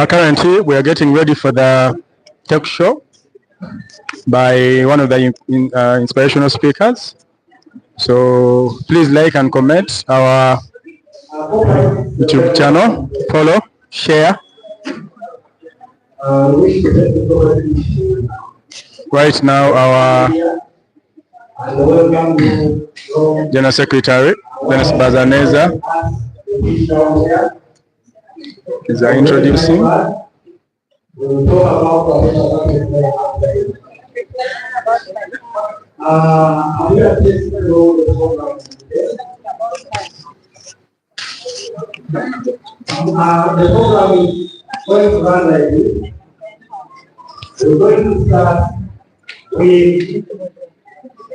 Currently, we are getting ready for the talk show by one of the inspirational speakers. So please like and comment our YouTube channel, follow, share. Right now, our General Secretary, Dennis Bazaneza, is introducing. The program is going to run like this. We're going to start with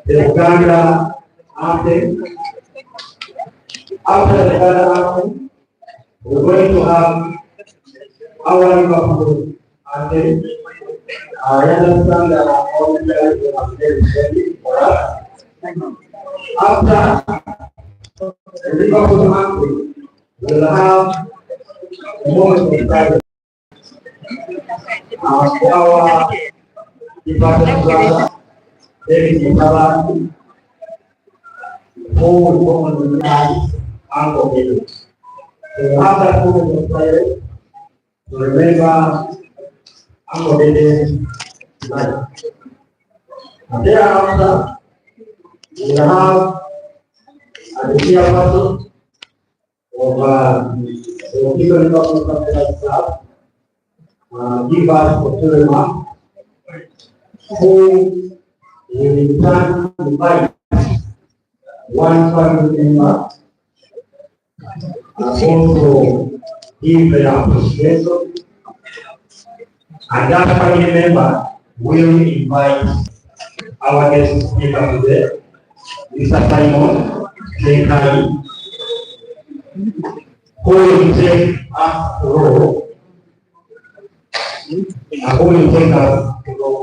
the Uganda anthem. After the Uganda anthem, we're going to have our Liverpool anthem. I understand that all the guys are very ready for us. After the Liverpool anthem, we'll have more of private. Our department brother, David Mutala, who will come on the night and continue. So after moving to private, remember Uncle David tonight. And thereafter, we'll have a dear person of the people in the staff. Give us for children who will in turn invite one family member and also give their appreciation, and that family member will invite our guest speaker today, Mr. Simon Ssekaanyi, who will take us through and who will take us to know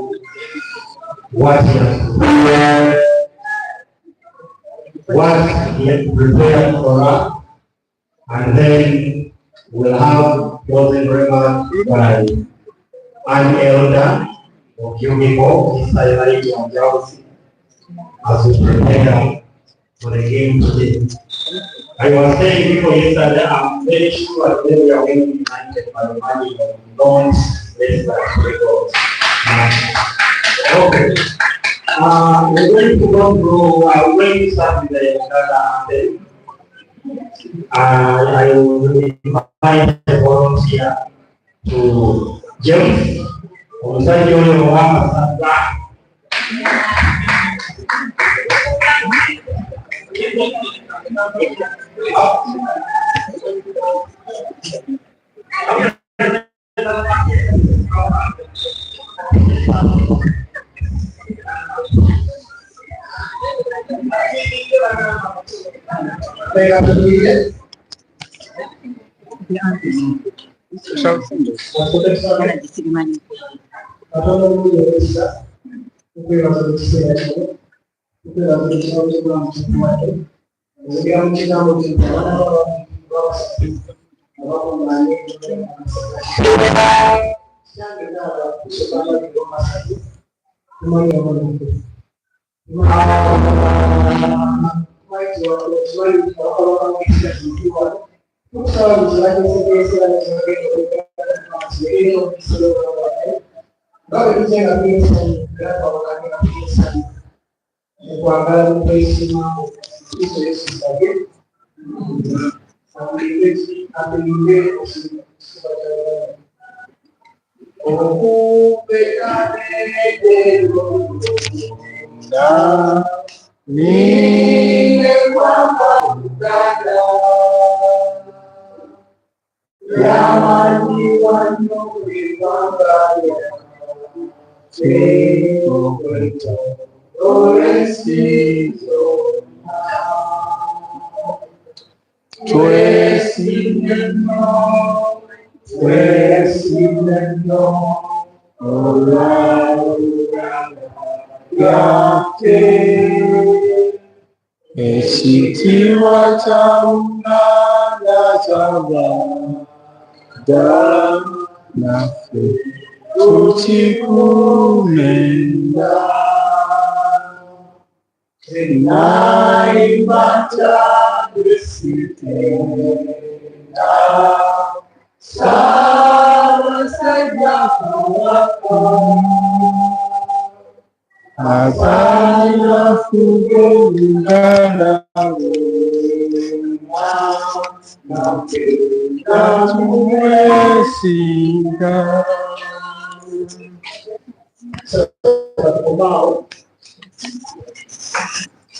what he has prepared for us, and then we'll have closing remarks by an elder of Unico, Mr. and Jealousy, as we prepare for the game today. I was saying before yesterday, I'm very sure that we are going to be united by the money of loans. Okay. We're going to go through, we're going to start with the anthem. I will invite the volunteer to James.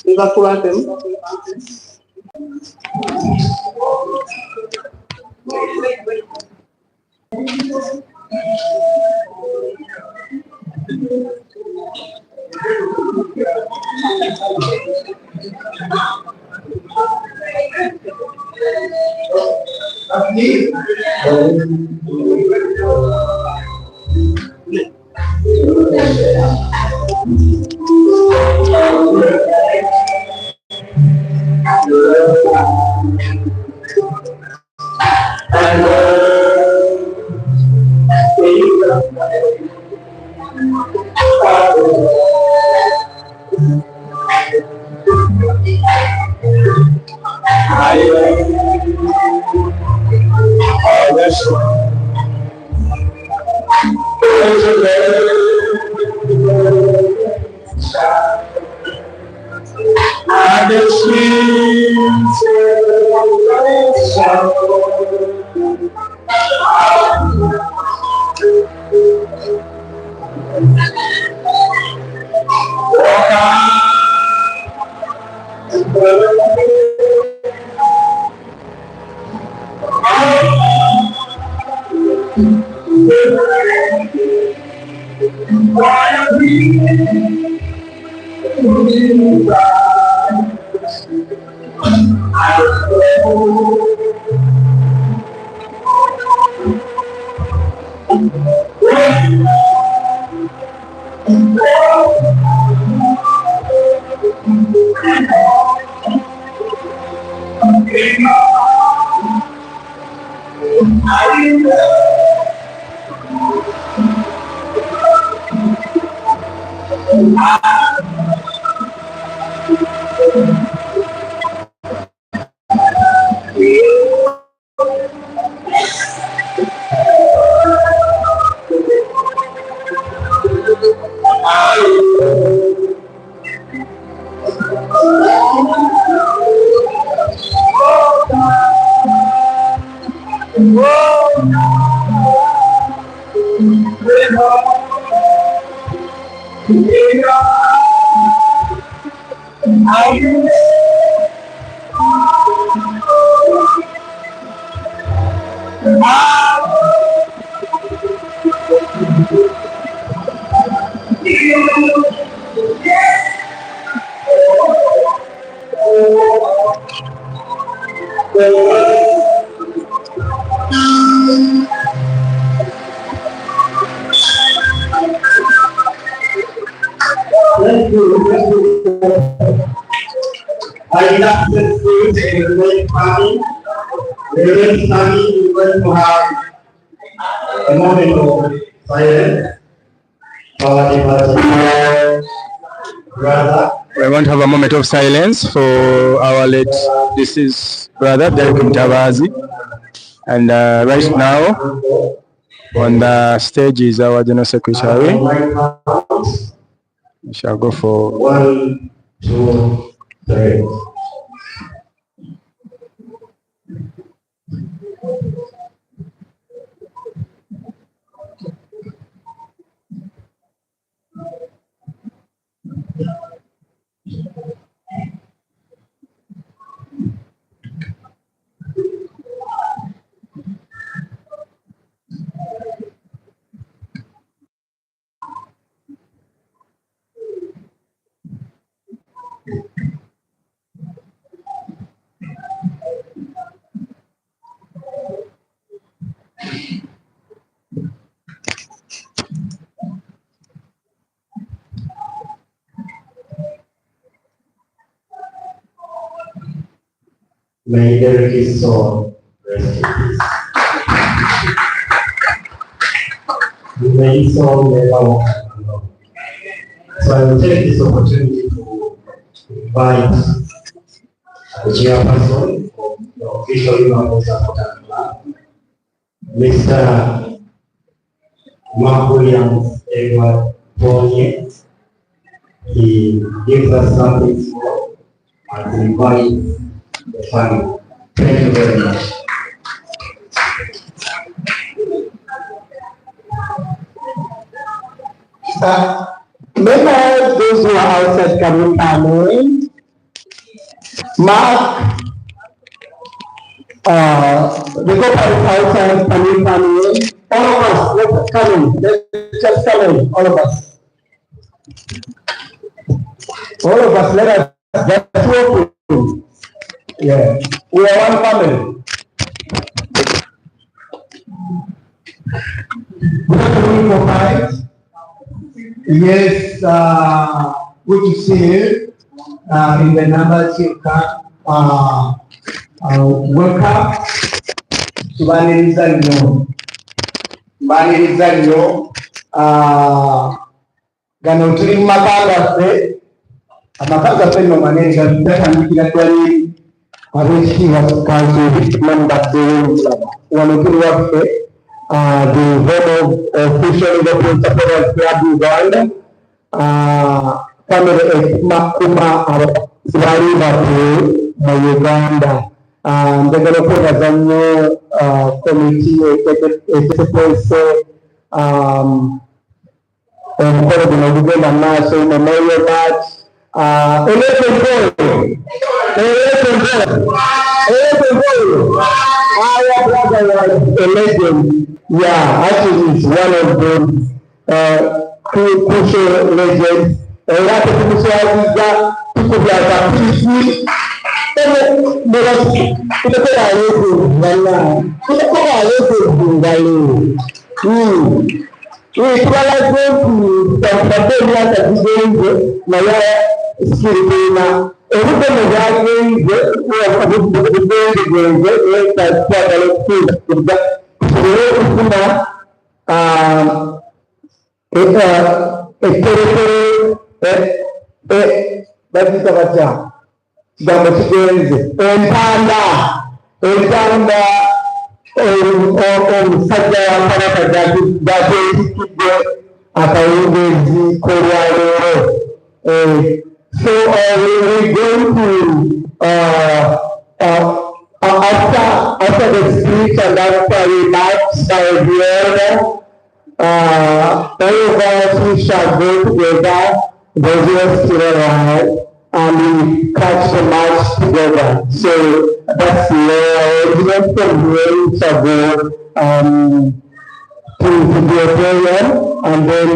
Liverpool anthem. We're going to have a moment of silence for our late deceased brother, Derek Mtabazi. And right now, on the stage is our General Secretary. We shall go for 1, 2, 3. May his soul rest in peace. May his soul never walk alone. So I will take this opportunity to invite the chairperson of the official Liverpool Supporters Club, Mr. Mark Williams Edward Bonnier. He gives us something small and invites the family. Thank you very much. May I, those who are outside can come in? Mark, the corporate outside can come in? All of us, let's come in. Let's just come in, all of us. All of us, let us just walk in. Yeah, we are one family. Good afternoon, corporate. Yes, good to see you in the numbers you can. Welcome to Banilizanyo. Banilizanyo, gano tuli makanga fe, amakanga fe no manager, tutakandikira twali abeshiwa kazi mandate wanokiri wafe. The head of official Liverpool Supporters Club Uganda, family Makuma Swari Batu, Uganda, and the Liverpool Azanyo committee, express encouraging of Uganda match, in the mayor match, election goal. Our brother was a legend. Yeah, actually, it's one of those crucial legends. A lot of people say, people like a PC. So we're going to after the speech and after remarks by the owner, all of us we shall go together, those who are still around, and we catch the match together. So that's the original from where we shall go to do a prayer, and then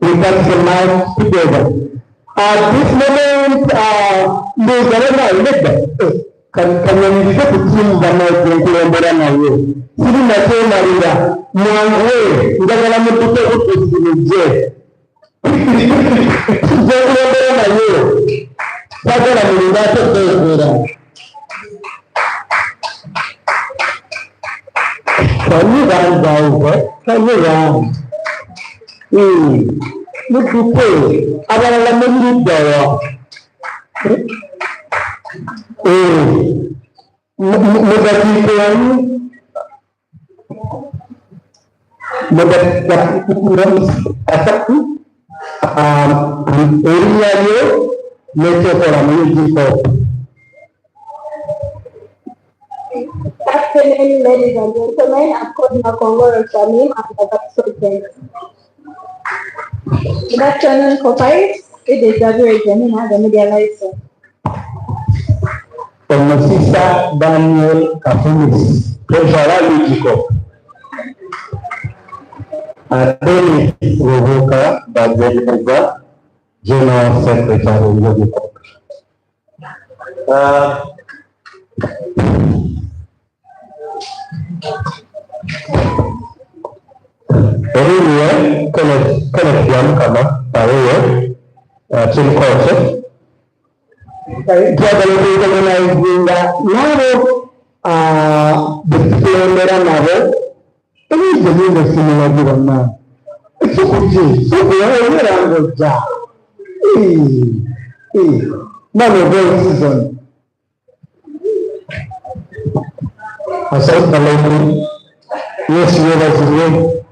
we catch the match together. At this moment, the government can you get the team that might be able to run away? Sitting at home, Maria, one way, the government to take it to the jail. Just run away. That's what I'm going to do. Can you run down? Can you run? Look to pay. I want to let me go. Afternoon, ladies and gentlemen. I'm calling Makongoro Shamim and the Vice Good afternoon, corporate. It is Gabriel Janina, the media license. Mr. Daniel Kafunis, Treasurer Lujico. Adeli Rubuka, Bajeleza, General Secretary Lujico. Oriye kene fiam kama pawewe team coach. Kiagala kuikomena izinga nabo disclaimer nabo ini jeninga simula gurana. Sukuji sukuya yerango ja. Nano goal season. Assalamualaikum. Yes, we are today.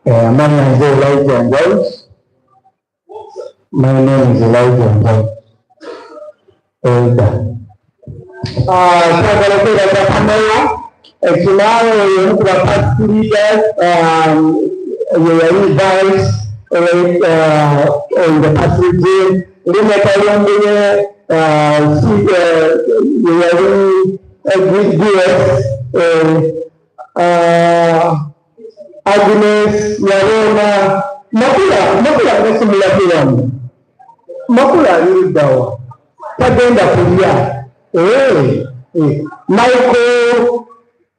My name is Elijah Jones. My name is Elijah Jones. Saya kamera. Ekimaro yang dapat leaders, yang vice, the facility. Lima tahun dia, yang Agnes, Yarona, Makula na semula film. Makula ni dawa. Kadenda kulia. Michael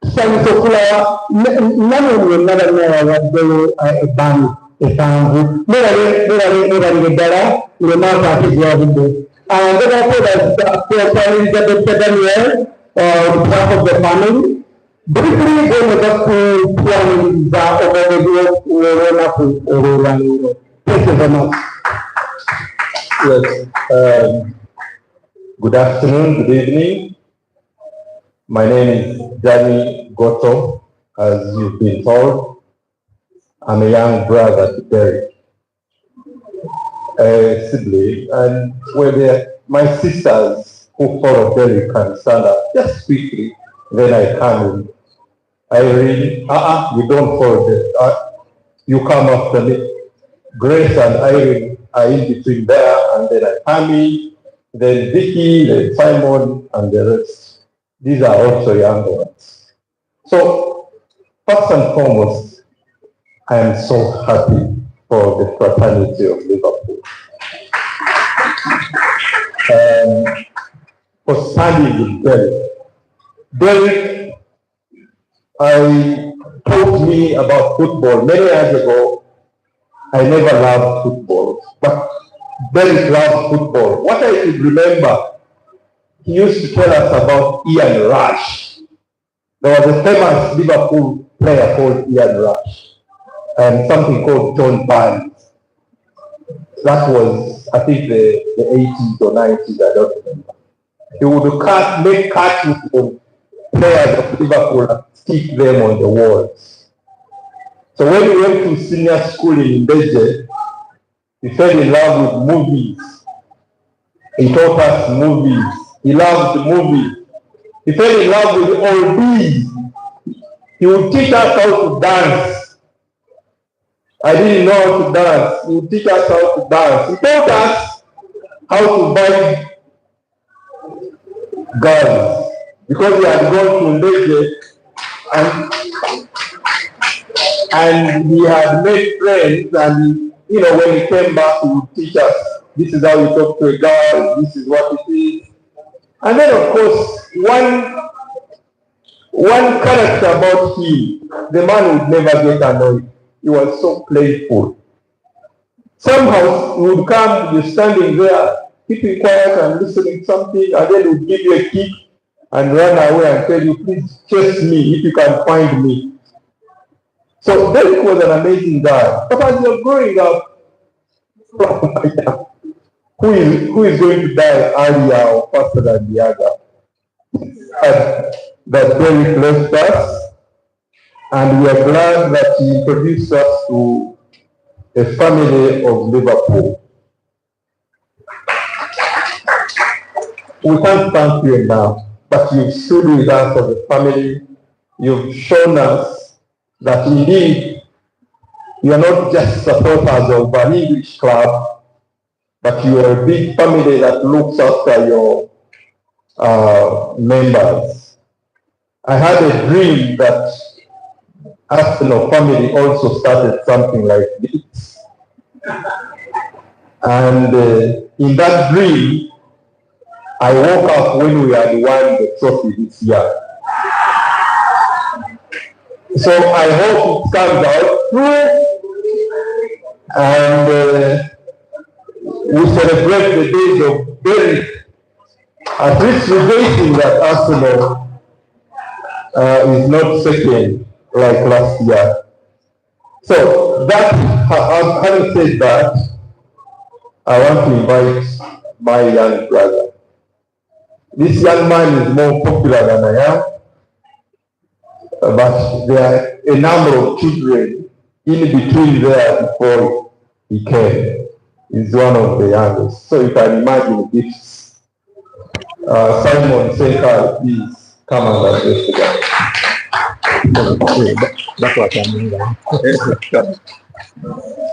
Sansokula, nani nada na delo ban etangu. Mera gedara, lema pati jawabinde. Ngada ko da preparing the Daniel, half of the family. Briefly, go to plan the overview. Thank you very much. Yes. Good afternoon, good evening. My name is Danny Goto, as you've been told. I'm a young brother to Derek, a sibling, and my sisters who follow Derek can stand up just quickly. Then I come in. Irene, you don't follow them. You come after me. Grace and Irene are in between there, and then I come in. Then Vicky, then Simon, and the rest. These are also young ones. So, first and foremost, I am so happy for the fraternity of Liverpool. For standing with Derek. Derek taught me about football many years ago. I never loved football, but Derek loved football. What I could remember, he used to tell us about Ian Rush. There was a famous Liverpool player called Ian Rush, and something called John Barnes. That was, I think, the 80s or 90s, I don't remember. He would make cartoons of players of Liverpool and stick them on the walls. So when we went to senior school in Mbeje, he fell in love with movies. He taught us movies. He loved movies. He fell in love with oldies. He would teach us how to dance. I didn't know how to dance. He would teach us how to dance. He taught us how to buy guns because he had gone to Mbeje and he had made friends, and when he came back he would teach us, this is how you talk to a girl, this is what it is. And then of course one character about him, the man would never get annoyed. He was so playful. Somehow he would come, you're standing there, keeping quiet and listening to something, and then he would give you a kick and run away and tell you, please chase me if you can find me. So Derek was an amazing guy. But as you're growing up, who is going to die earlier or faster than the other? And that Derek left us, and we are glad that he introduced us to a family of Liverpool. We can't thank you enough, but you've stood with us as a family. You've shown us that indeed you are not just supporters of an English club, but you are a big family that looks after your members. I had a dream that Arsenal family also started something like this. And in that dream, I woke up when we had won the trophy this year. So I hope it comes out true, and we celebrate the days of Derek, at least rejoicing that Arsenal is not second like last year. So that, having said that, I want to invite my young brother. This young man is more popular than I am, but there are a number of children in between there before he came. He's one of the youngest. So you can imagine this. Simon Ssekaanyi, please come and address the guy. That's what I mean.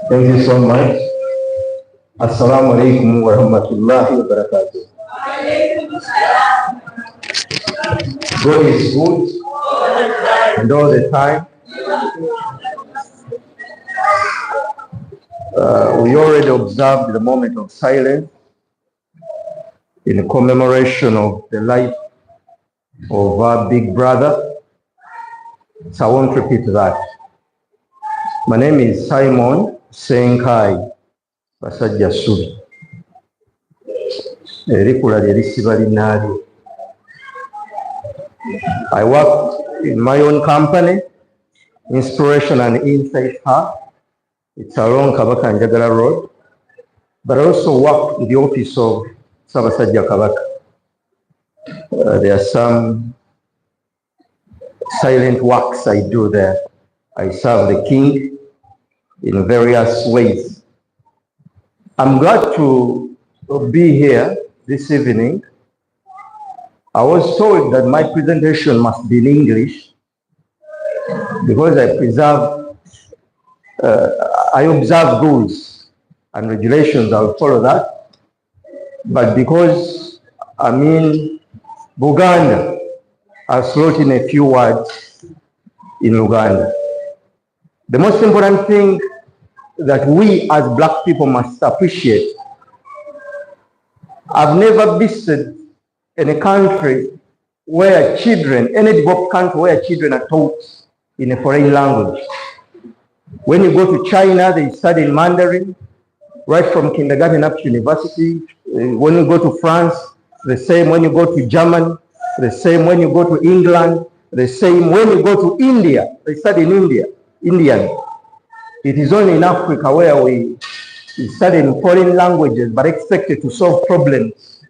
Thank you so much. Assalamu alaikum wa rahmatullahi wa barakatuh. God is good and all the time. We already observed the moment of silence in commemoration of the life of our big brother. So I won't repeat that. My name is Simon Ssekaanyi Presentation. I work in my own company, Inspiration and Insight Hub. It's along Kabaka and Jagala Road, but I also work in the office of Ssabasajja Kabaka. There are some silent works I do there. I serve the king in various ways. I'm glad to be here this evening. I was told that my presentation must be in English because I observe rules and regulations. I'll follow that. But because I'm in Buganda, I'll slot in a few words in Uganda. The most important thing that we as black people must appreciate, I've never visited in a country where children, any developed country where children are taught in a foreign language. When you go to China, they study in Mandarin, right from kindergarten up to university. When you go to France, the same. When you go to Germany, the same. When you go to England, the same. When you go to India, they study in Indian. It is only in Africa where we study in foreign languages but expected to solve problems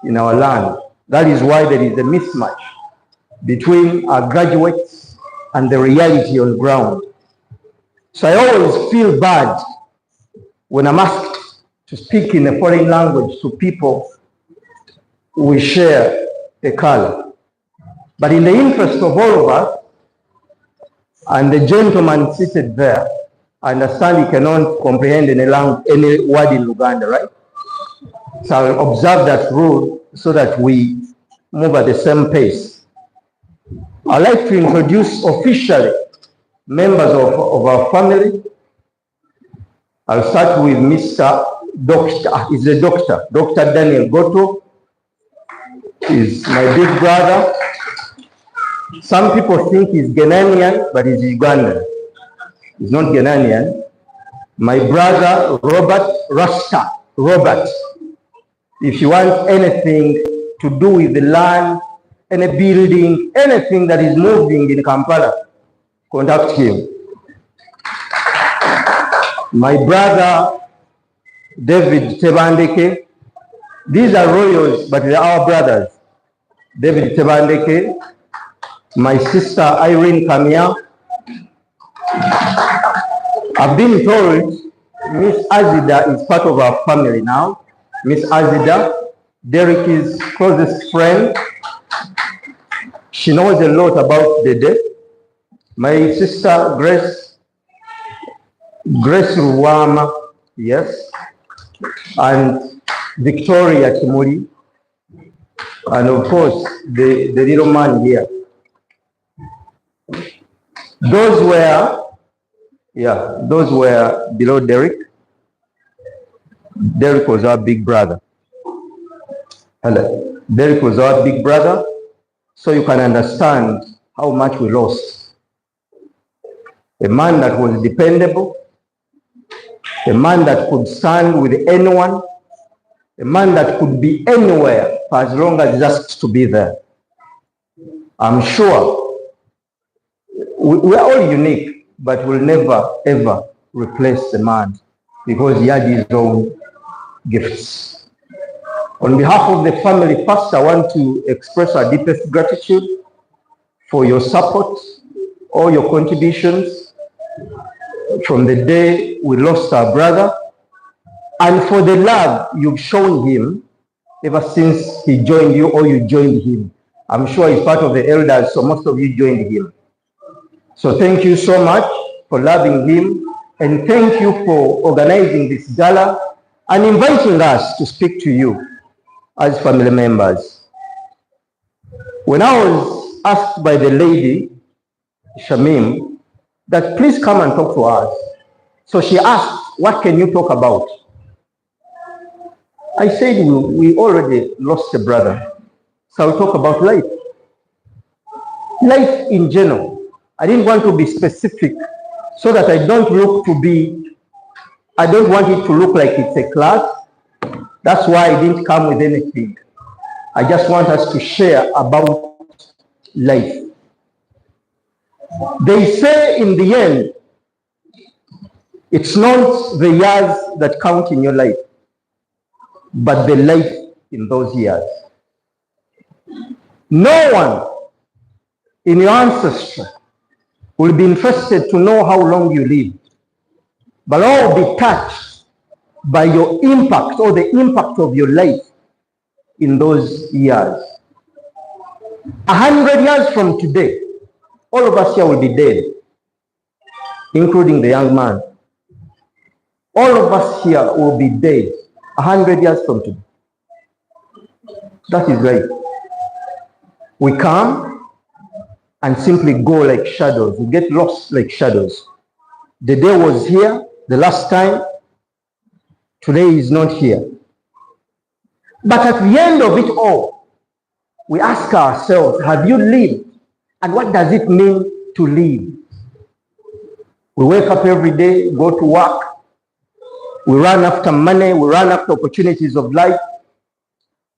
in our land. That is why there is a mismatch between our graduates and the reality on ground. So I always feel bad when I'm asked to speak in a foreign language to people we share a color. But in the interest of all of us, and the gentleman seated there, I understand he cannot comprehend any word in Uganda, right? So I'll observe that rule so that we move at the same pace. I'd like to introduce officially members of our family. I'll start with Mr. Doctor, he's a doctor, Dr. Daniel Goto is my big brother. Some people think he's Ghanaian, but he's Ugandan. He's not Ghanaian. My brother, Robert Rasta. Robert, if you want anything to do with the land, any building, anything that is moving in Kampala, contact him. My brother, David Tebandeke. These are royals, but they are our brothers. David Tebandeke. My sister, Irene Kamia. I've been told Miss Azida is part of our family now. Miss Azida, Derek's closest friend. She knows a lot about the death. My sister, Grace Ruwama, yes, and Victoria Kimuri, and of course, the little man here. Those were below Derek. Derek was our big brother. Hello. Derek was our big brother, so you can understand how much we lost. A man that was dependable, a man that could stand with anyone, a man that could be anywhere for as long as just to be there. I'm sure we are all unique, but we'll never ever replace the man because he had his own gifts. On behalf of the family, first I want to express our deepest gratitude for your support, all your contributions from the day we lost our brother, and for the love you've shown him ever since he joined you or you joined him. I'm sure he's part of the elders, so most of you joined him. So thank you so much for loving him, and thank you for organizing this gala and inviting us to speak to you as family members. When I was asked by the lady, Shamim, that please come and talk to us. So she asked, what can you talk about? I said, we already lost a brother. So I'll talk about life. Life in general. I didn't want to be specific so that I don't want it to look like it's a class. That's why I didn't come with anything. I just want us to share about life. They say in the end, it's not the years that count in your life, but the life in those years. No one in your ancestry will be interested to know how long you live, but all will be touched by your impact or the impact of your life in those years. 100 years from today, all of us here will be dead, including the young man. All of us here will be dead 100 years from today. That is right. We come and simply go like shadows. We get lost like shadows. The day was here the last time. Today is not here. But at the end of it all, we ask ourselves, have you lived? And what does it mean to live? We wake up every day, go to work. We run after money. We run after opportunities of life.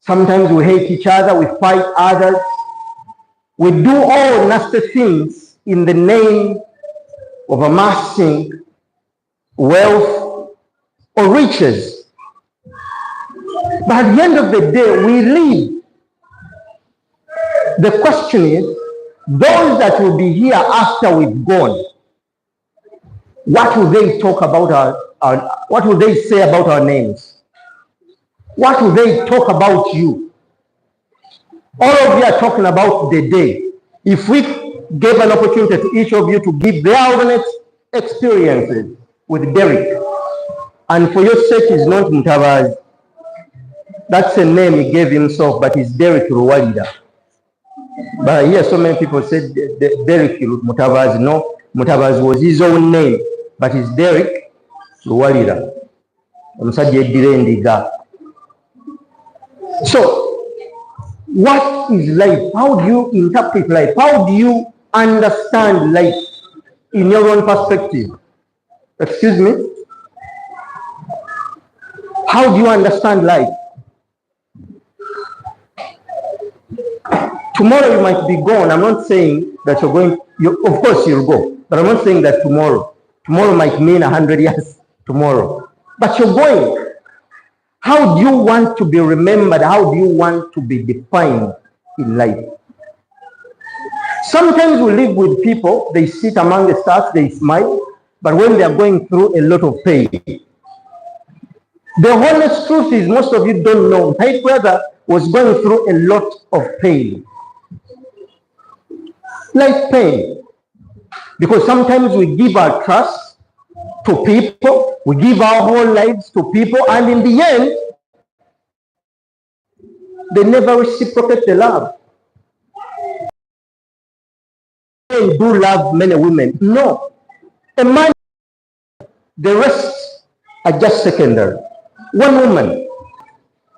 Sometimes we hate each other. We fight others. We do all nasty things in the name of amassing wealth or riches. But at the end of the day, we live. The question is, those that will be here after we've gone, what will they talk about what will they say about our names? What will they talk about you? All of you are talking about the day. If we gave an opportunity to each of you to give their own experiences with Derek, and for your sake is not Mutabazi. That's a name he gave himself, but it's Derek Ruwalida. But I hear so many people say Derek Mutabazi. No, Mutabazi was his own name, but it's Derek Ruwalida. So, what is life? How do you interpret life? How do you understand life in your own perspective? Excuse me? How do you understand life? Tomorrow you might be gone. I'm not saying that you're going, of course you'll go, but I'm not saying that tomorrow might mean 100 years tomorrow, but you're going. How do you want to be remembered? How do you want to be defined in life? Sometimes we live with people, they sit among the stars, they smile, but when they are going through a lot of pain, the honest truth is most of you don't know. My brother was going through a lot of pain. Like pain. Because sometimes we give our trust to people, we give our whole lives to people, and in the end, they never reciprocate the love. Men do love many women. No. A man, the rest are just secondary. One woman,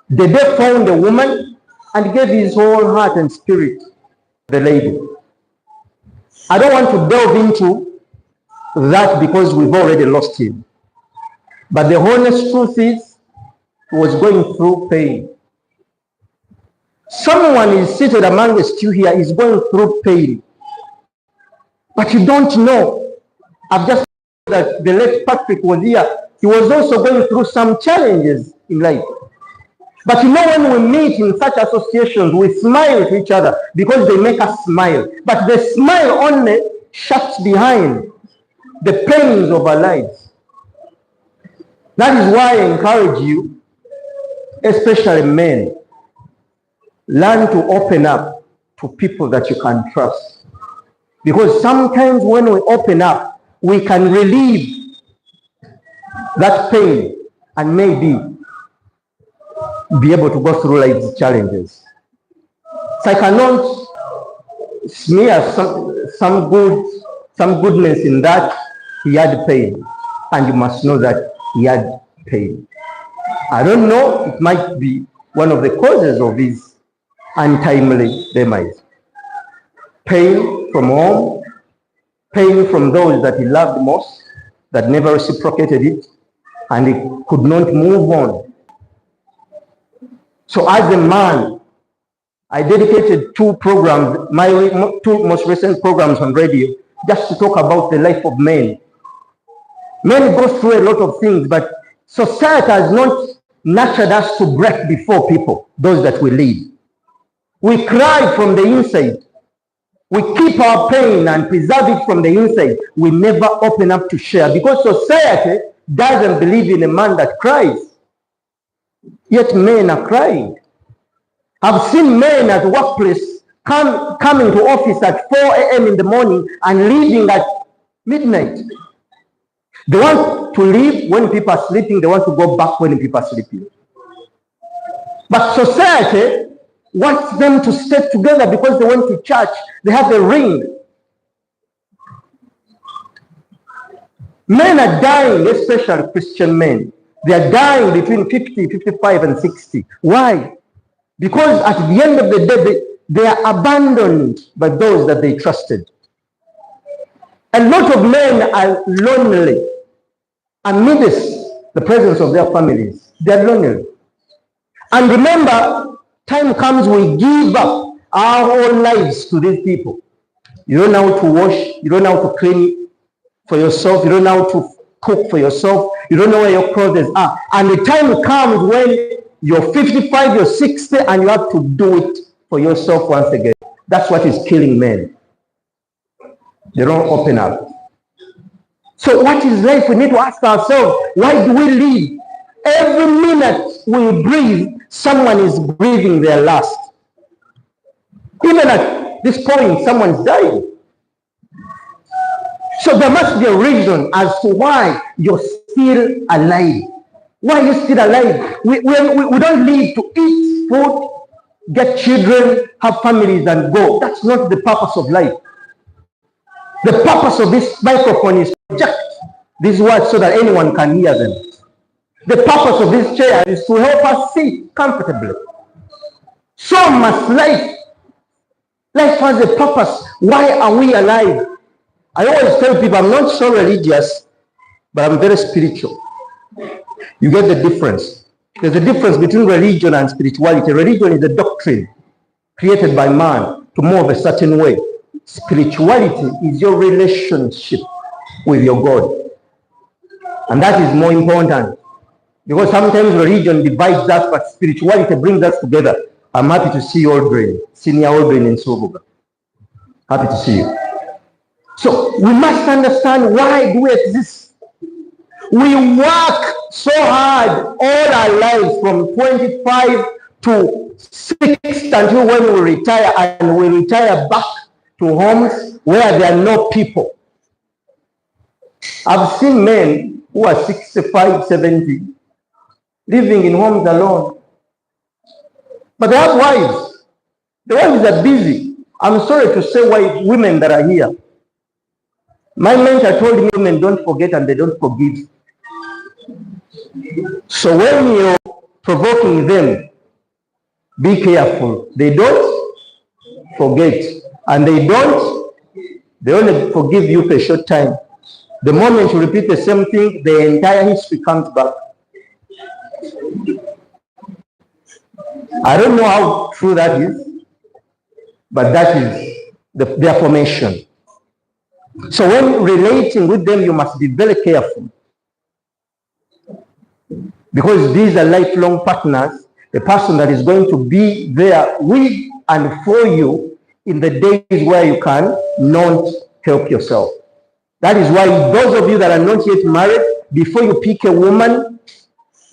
the day found a woman and gave his whole heart and spirit to the lady. I don't want to delve into that because we've already lost him. But the honest truth is, he was going through pain. Someone is seated among us here is going through pain. But you don't know. I've just heard that the late Patrick was here. He was also going through some challenges in life. But you know, when we meet in such associations, we smile to each other because they make us smile. But the smile only shuts behind the pains of our lives. That is why I encourage you, especially men, learn to open up to people that you can trust. Because sometimes when we open up, we can relieve that pain and maybe be able to go through life's challenges. So I cannot smear some goodness in that he had pain, and you must know that he had pain. I don't know, it might be one of the causes of his untimely demise. Pain from home, pain from those that he loved most, that never reciprocated it, and he could not move on. So as a man, I dedicated two programs, my two most recent programs on radio, just to talk about the life of men. Men go through a lot of things, but society has not nurtured us to break before people, those that we lead. We cry from the inside. We keep our pain and preserve it from the inside. We never open up to share because society doesn't believe in a man that cries. Yet men are crying. I've seen men at workplace coming to office at 4 a.m. in the morning and leaving at midnight. They want to leave when people are sleeping. They want to go back when people are sleeping. But society wants them to stay together because they went to church. They have a ring. Men are dying, especially Christian men. They are dying between 50, 55, and 60. Why? Because at the end of the day, they are abandoned by those that they trusted. A lot of men are lonely amidst the presence of their families. They are lonely. And remember, time comes we give up our whole lives to these people. You don't know how to wash. You don't know how to clean for yourself. You don't know how to cook for yourself. You don't know where your clothes are. And the time comes when you're 55, you're 60, and you have to do it for yourself once again. That's what is killing men. They don't open up. So what is life? We need to ask ourselves, why do we live? Every minute we breathe, someone is breathing their last. Even at this point, someone's dying. So there must be a reason as to why you're still alive. Why are you still alive? We don't live to eat food, get children, have families, and go. That's not the purpose of life. The purpose of this microphone is to project these words so that anyone can hear them. The purpose of this chair is to help us sit comfortably. So must life. Life has a purpose. Why are we alive? I always tell people I'm not so religious, but I'm very spiritual. You get the difference. There's a difference between religion and spirituality. Religion is a doctrine created by man to move a certain way. Spirituality is your relationship with your God. And that is more important. Because sometimes religion divides us, but spirituality brings us together. I'm happy to see you, Audrey, Senior Audrey in Sobuga. Happy to see you. So we must understand, why do we exist? We work so hard all our lives from 25 to 60 until when we retire, and we retire back to homes where there are no people. I've seen men who are 65, 70, living in homes alone. But they have wives. The wives are busy. I'm sorry to say, women that are here. My mentor told me women don't forget and they don't forgive. So when you're provoking them, Be careful. They don't forget. And they only forgive you for a short time. The moment you repeat the same thing, the entire history comes back. I don't know how true that is, but that is their formation. So when relating with them, you must be very careful, because these are lifelong partners, a person that is going to be there with and for you in the days where you can not help yourself. That is why those of you that are not yet married, before you pick a woman,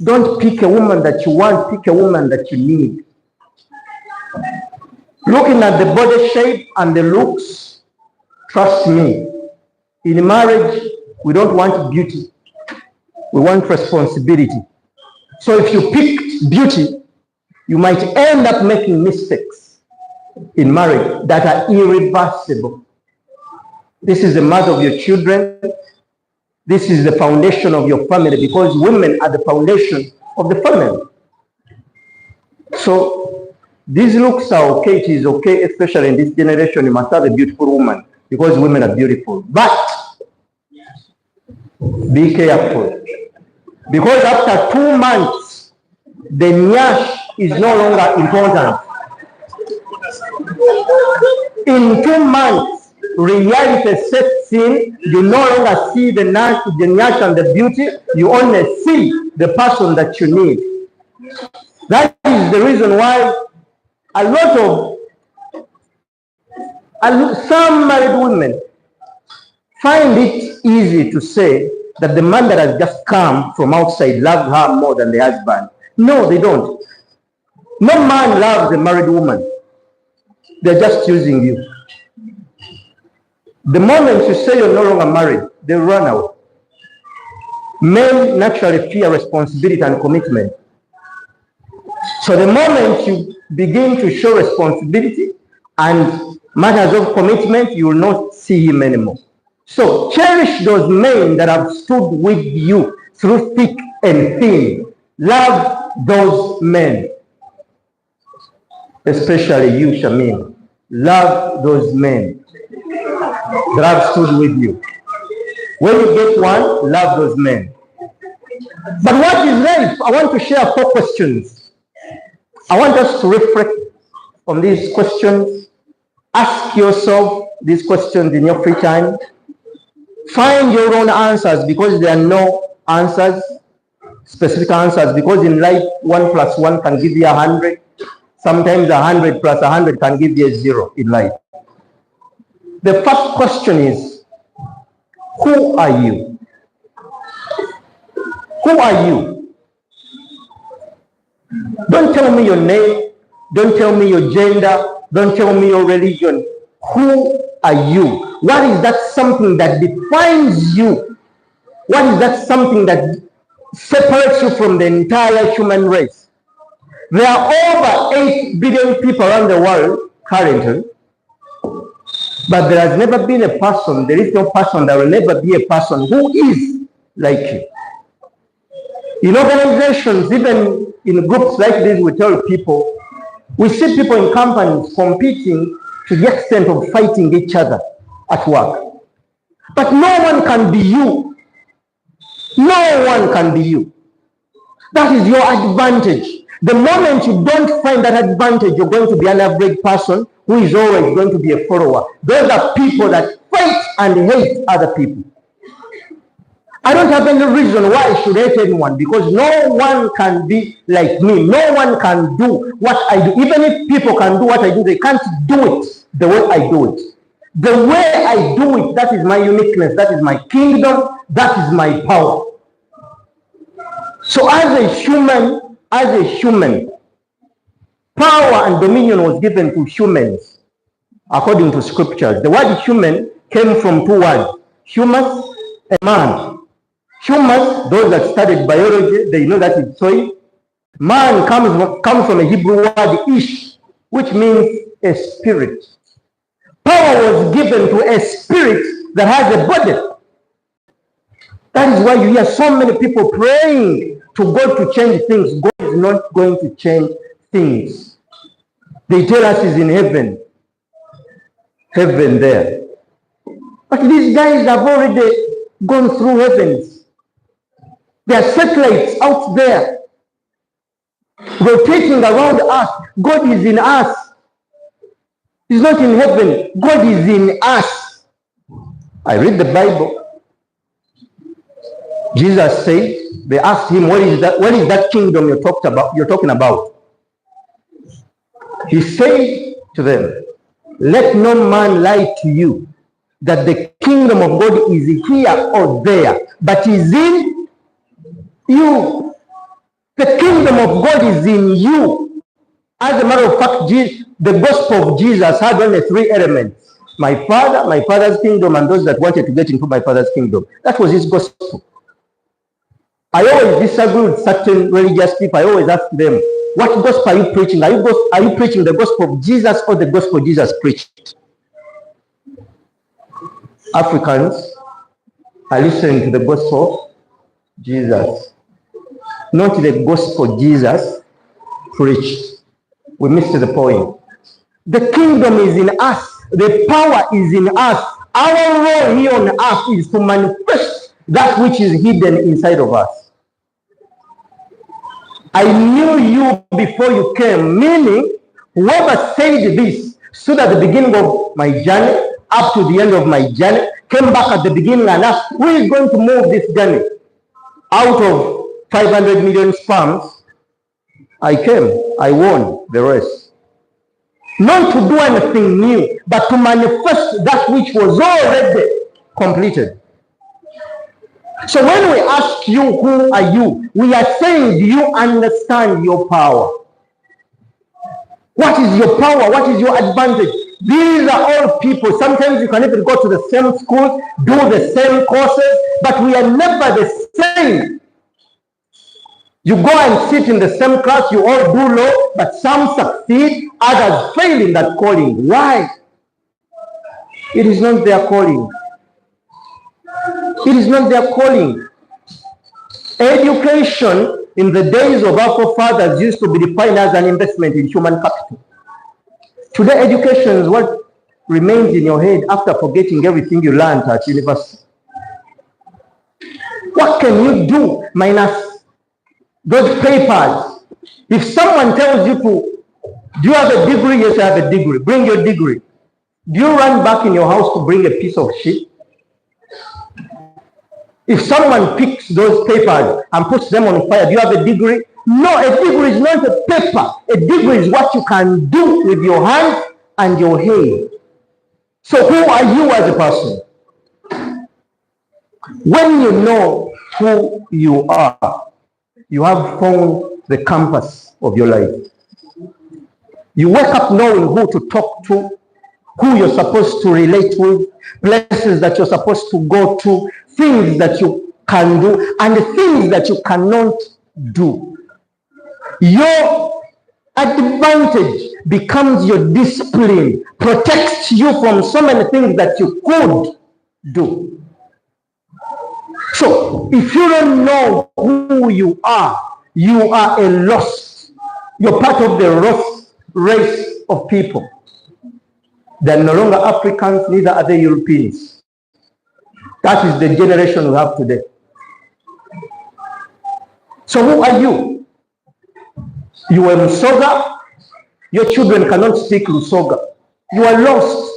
don't pick a woman that you want, pick a woman that you need. Looking at the body shape and the looks, trust me, in marriage, we don't want beauty. We want responsibility. So if you pick beauty, you might end up making mistakes in marriage that are irreversible. This is the mother of your children. This is the foundation of your family, because women are the foundation of the family. So these looks are okay. It is okay, especially in this generation. You must have a beautiful woman, because women are beautiful. But be careful, because after 2 months, the nyash is no longer important. In 2 months, reality sets in. You no longer see the nyash and the beauty. You only see the person that you need. That is the reason why some married women find it easy to say that the man that has just come from outside loves her more than the husband. No, they don't. No man loves a married woman. They're just using you. The moment you say you're no longer married, they run away. Men naturally fear responsibility and commitment. So the moment you begin to show responsibility and matters of commitment, you will not see him anymore. So cherish those men that have stood with you through thick and thin. Love those men. Especially you, Shamin. Love those men that have stood with you. When you get one, love those men. But what is life? I want to share 4 questions. I want us to reflect on these questions. Ask yourself these questions in your free time. Find your own answers, because there are no answers, specific answers, because in life 1 + 1 can give you 100. Sometimes 100 + 100 can give you a 0 in life. The first question is, who are you? Who are you? Don't tell me your name. Don't tell me your gender. Don't tell me your religion. Who are you? What is that something that defines you? What is that something that separates you from the entire human race? There are over 8 billion people around the world currently, but there has never been a person, there is no person, there will never be a person who is like you. In organizations, even in groups like this, we tell people, we see people in companies competing to the extent of fighting each other at work. But no one can be you. No one can be you. That is your advantage. The moment you don't find that advantage, you're going to be an average person who is always going to be a follower. Those are people that fight and hate other people. I don't have any reason why I should hate anyone, because no one can be like me. No one can do what I do. Even if people can do what I do, they can't do it the way I do it. The way I do it, that is my uniqueness, that is my kingdom, that is my power. So as a human, power and dominion was given to humans according to scriptures. The word human came from 2 words, humus and man. Humus, those that studied biology, they know that it's soil. Man comes from a Hebrew word ish, which means a spirit. Power was given to a spirit that has a body. That is why you hear so many people praying to God to change things. God is not going to change things. They tell us it's in heaven. Heaven there. But these guys have already gone through heavens. There are satellites out there rotating around us. God is in us. He's not in heaven. God is in us. I read the Bible. Jesus said, they asked him, what is that kingdom you're talking about? He said to them, let no man lie to you that the kingdom of God is here or there, but is in you. The kingdom of God is in you. As a matter of fact, the gospel of Jesus had only 3 elements: my Father, my Father's kingdom, and those that wanted to get into my Father's kingdom. That was his gospel. I always disagree with certain religious people. I always ask them, what gospel are you preaching? Are you preaching the gospel of Jesus or the gospel Jesus preached? Africans are listening to the gospel of Jesus, not the gospel Jesus preached. We missed the point. The kingdom is in us. The power is in us. Our role here on earth is to manifest that which is hidden inside of us. I knew you before you came, meaning whoever said this stood at the beginning of my journey up to the end of my journey, came back at the beginning and asked, who is going to move this journey? Out of 500 million sperms, I came, I won the race. Not to do anything new, but to manifest that which was already completed. So when we ask you, who are you? We are saying, do you understand your power? What is your power? What is your advantage? These are all people. Sometimes you can even go to the same school, do the same courses, but we are never the same. You go and sit in the same class, you all do law, but some succeed, others fail in that calling. Why? It is not their calling. It is not their calling. Education in the days of our forefathers used to be defined as an investment in human capital. Today, education is what remains in your head after forgetting everything you learned at university. What can you do minus those papers? If someone tells you to, do you have a degree? Yes, I have a degree. Bring your degree. Do you run back in your house to bring a piece of shit? If someone picks those papers and puts them on fire, do you have a degree? No, a degree is not a paper. A degree is what you can do with your hands and your head. So who are you as a person? When you know who you are, you have found the compass of your life. You wake up knowing who to talk to, who you're supposed to relate with, places that you're supposed to go to, things that you can do, and the things that you cannot do. Your advantage becomes your discipline, protects you from so many things that you could do. So, if you don't know who you are a lost. You're part of the lost race of people. They're no longer Africans, neither are they Europeans. That is the generation we have today. So who are you? You are Lusoga. Your children cannot speak Lusoga. You are lost.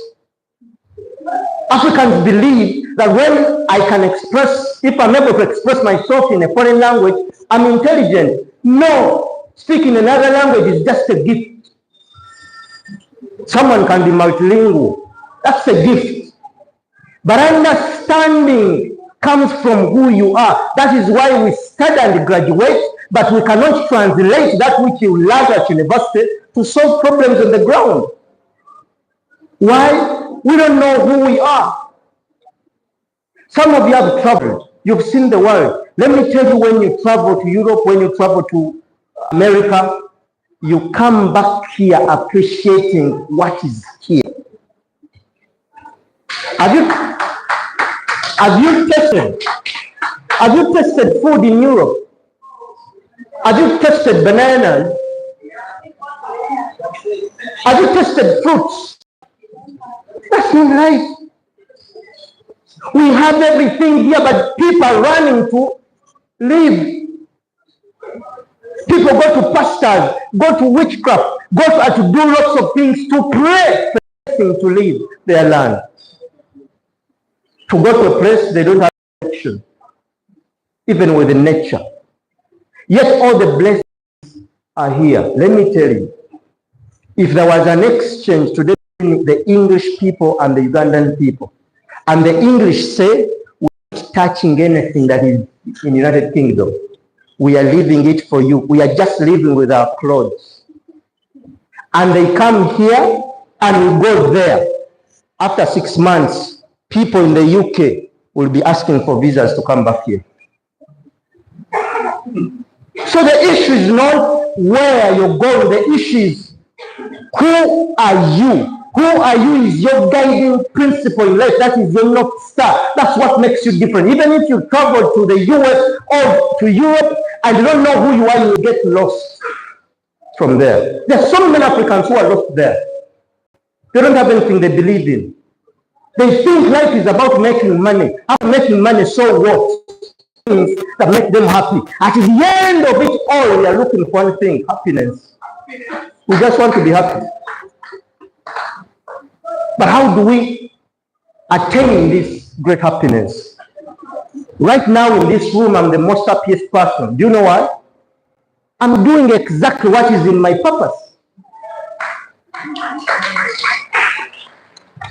Africans believe that when I can express, if I'm able to express myself in a foreign language, I'm intelligent. No, speaking another language is just a gift. Someone can be multilingual. That's a gift. But understanding comes from who you are. That is why we study and graduate, but we cannot translate that which you learn at university to solve problems on the ground. Why? We don't know who we are. Some of you have traveled. You've seen the world. Let me tell you, when you travel to Europe, when you travel to America, you come back here appreciating what is here. Have you tasted food in Europe? Have you tasted bananas? Have you tasted fruits? That's not right. We have everything here, but people are running to live. People go to pastors, go to witchcraft, go to do lots of things to pray for to leave their land. To go to a place they don't have connection, even with the nature. Yet all the blessings are here. Let me tell you, if there was an exchange today between the English people and the Ugandan people, and the English say, we're not touching anything that is in the United Kingdom. We are leaving it for you. We are just living with our clothes. And they come here and we go there. After 6 months, people in the UK will be asking for visas to come back here. So the issue is not where you're going. The issue is, who are you? Who are you is your guiding principle in life. That is your North Star. That's what makes you different. Even if you travel to the US or to Europe and you don't know who you are, you get lost from there. There are so many Africans who are lost there. They don't have anything they believe in. They think life is about making money. How making money, so what? Things that make them happy. At the end of it all, we are looking for one thing, happiness. We just want to be happy. But how do we attain this great happiness? Right now in this room, I'm the most happiest person. Do you know why? I'm doing exactly what is in my purpose.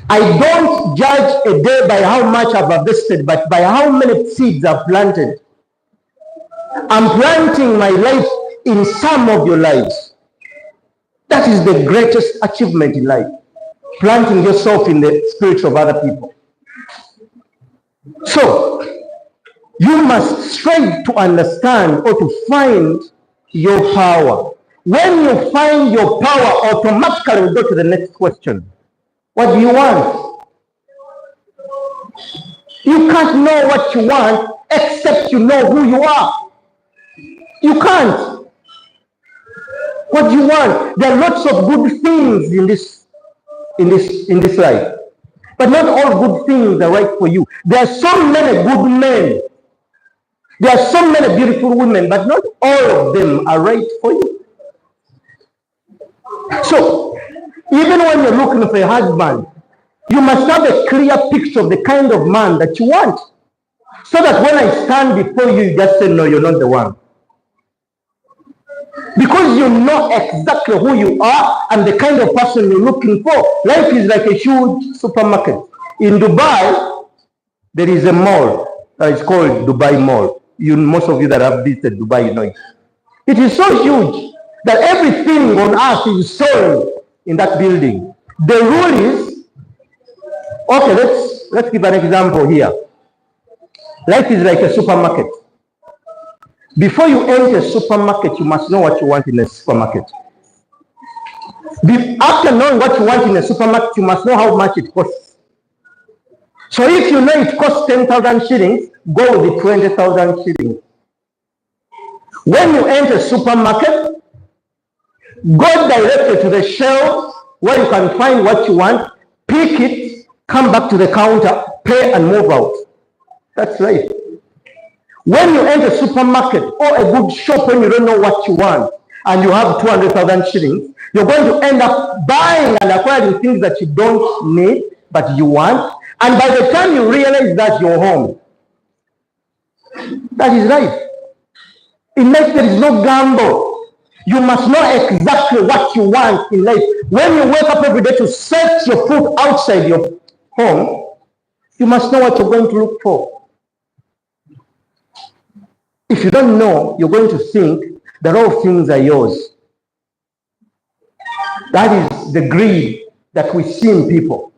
I don't judge a day by how much I've harvested, but by how many seeds I've planted. I'm planting my life in some of your lives. That is the greatest achievement in life. Planting yourself in the spirits of other people. So, you must strive to understand or to find your power. When you find your power, automatically we go to the next question. What do you want? You can't know what you want except you know who you are. You can't. What do you want? There are lots of good things in this life. But not all good things are right for you. There are so many good men. There are so many beautiful women, but not all of them are right for you. So, even when you're looking for a husband, you must have a clear picture of the kind of man that you want. So that when I stand before you, you just say, no, you're not the one. Because you know exactly who you are and the kind of person you're looking for. Life is like a huge supermarket. In Dubai, there is a mall that is called Dubai Mall. Most of you that have visited Dubai, you know it. It is so huge that everything on earth is sold in that building. The rule is, okay, let's give an example here. Life is like a supermarket. Before you enter a supermarket, you must know what you want in a supermarket. After knowing what you want in a supermarket, you must know how much it costs. So if you know it costs 10,000 shillings, go with the 20,000 shillings. When you enter a supermarket, go directly to the shelf where you can find what you want, pick it, come back to the counter, pay and move out. That's right. When you enter a supermarket or a good shop when you don't know what you want and you have 200,000 shillings, you're going to end up buying and acquiring things that you don't need but you want. And by the time you realize that, you're home. That is life. In life, there is no gamble. You must know exactly what you want in life. When you wake up every day to set your foot outside your home, you must know what you're going to look for. If you don't know, you're going to think that all things are yours. That is the greed that we see in people.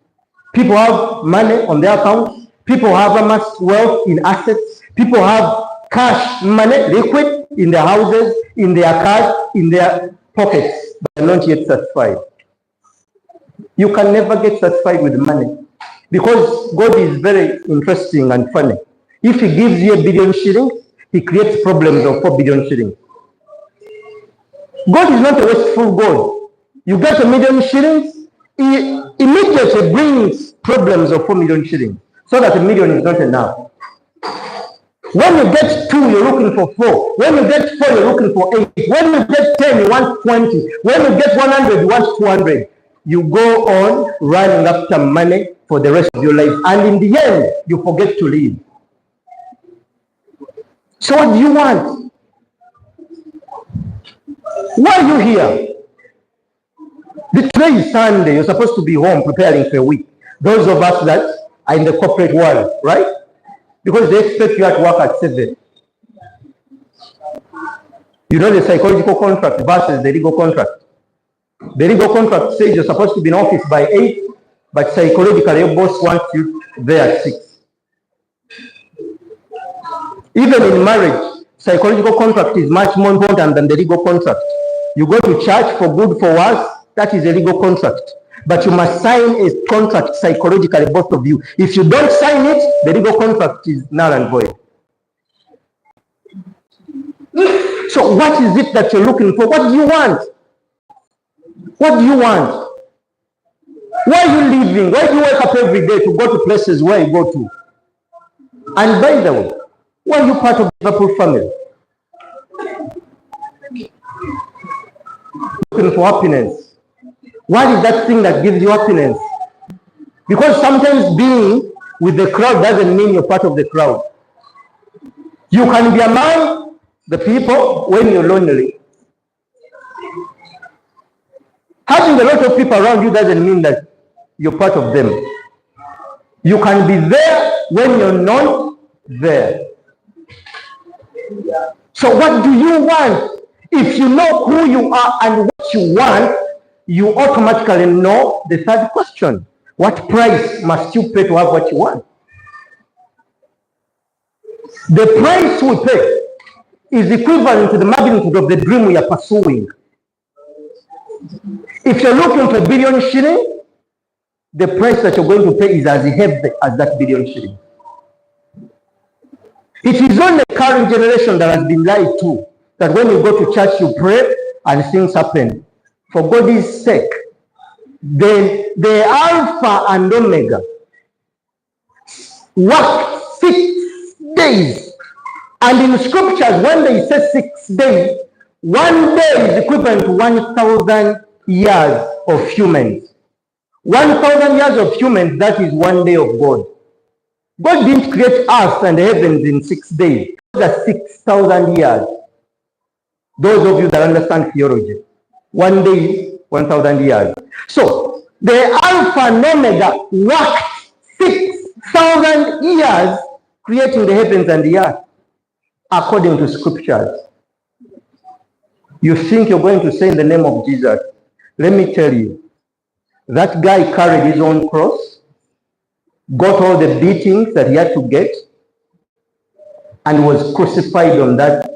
People have money on their accounts. People have amassed wealth in assets. People have cash, money, liquid in their houses, in their cars, in their pockets, but not yet satisfied. You can never get satisfied with money because God is very interesting and funny. If He gives you 1 billion shillings, He creates problems of 4 billion shillings. God is not a wasteful God. You get 1 million shillings, it immediately brings problems of 4 million shillings, so that 1 million is not enough. When you get 2, you're looking for 4. When you get 4, you're looking for 8. When you get 10, you want 20. When you get 100, you want 200. You go on running after money for the rest of your life. And in the end, you forget to live. So what do you want? Why are you here? Today is Sunday. You're supposed to be home preparing for a week. Those of us that are in the corporate world, right? Because they expect you at work at 7. You know the psychological contract versus the legal contract. The legal contract says you're supposed to be in office by 8, but psychologically your boss wants you there at 6. Even in marriage, psychological contract is much more important than the legal contract. You go to church for good, for worse, that is a legal contract. But you must sign a contract psychologically, both of you. If you don't sign it, the legal contract is null and void. So what is it that you're looking for? What do you want? What do you want? Why are you living? Why do you wake up every day to go to places where you go to? And by the way, why are you part of the Liverpool family? Looking for happiness. What is that thing that gives you happiness? Because sometimes being with the crowd doesn't mean you're part of the crowd. You can be among the people when you're lonely. Having a lot of people around you doesn't mean that you're part of them. You can be there when you're not there. So what do you want? If you know who you are and what you want, you automatically know the third question. What price must you pay to have what you want? The price we pay is equivalent to the magnitude of the dream we are pursuing. If you're looking for 1 billion shillings, the price that you're going to pay is as heavy as that 1 billion shillings. It is only the current generation that has been lied to, that when you go to church, you pray and things happen. For God's sake, the Alpha and Omega work 6 days. And in scriptures, when they say 6 days, 1 day is equivalent to 1,000 years of humans. 1,000 years of humans, that is 1 day of God. God didn't create earth and the heavens in 6 days. That's 6,000 years. Those of you that understand theology, 1 day is 1,000 years. So the Alpha and Omega worked 6,000 years creating the heavens and the earth, according to scriptures. You think you're going to say in the name of Jesus? Let me tell you, that guy carried his own cross, got all the beatings that he had to get, and was crucified on that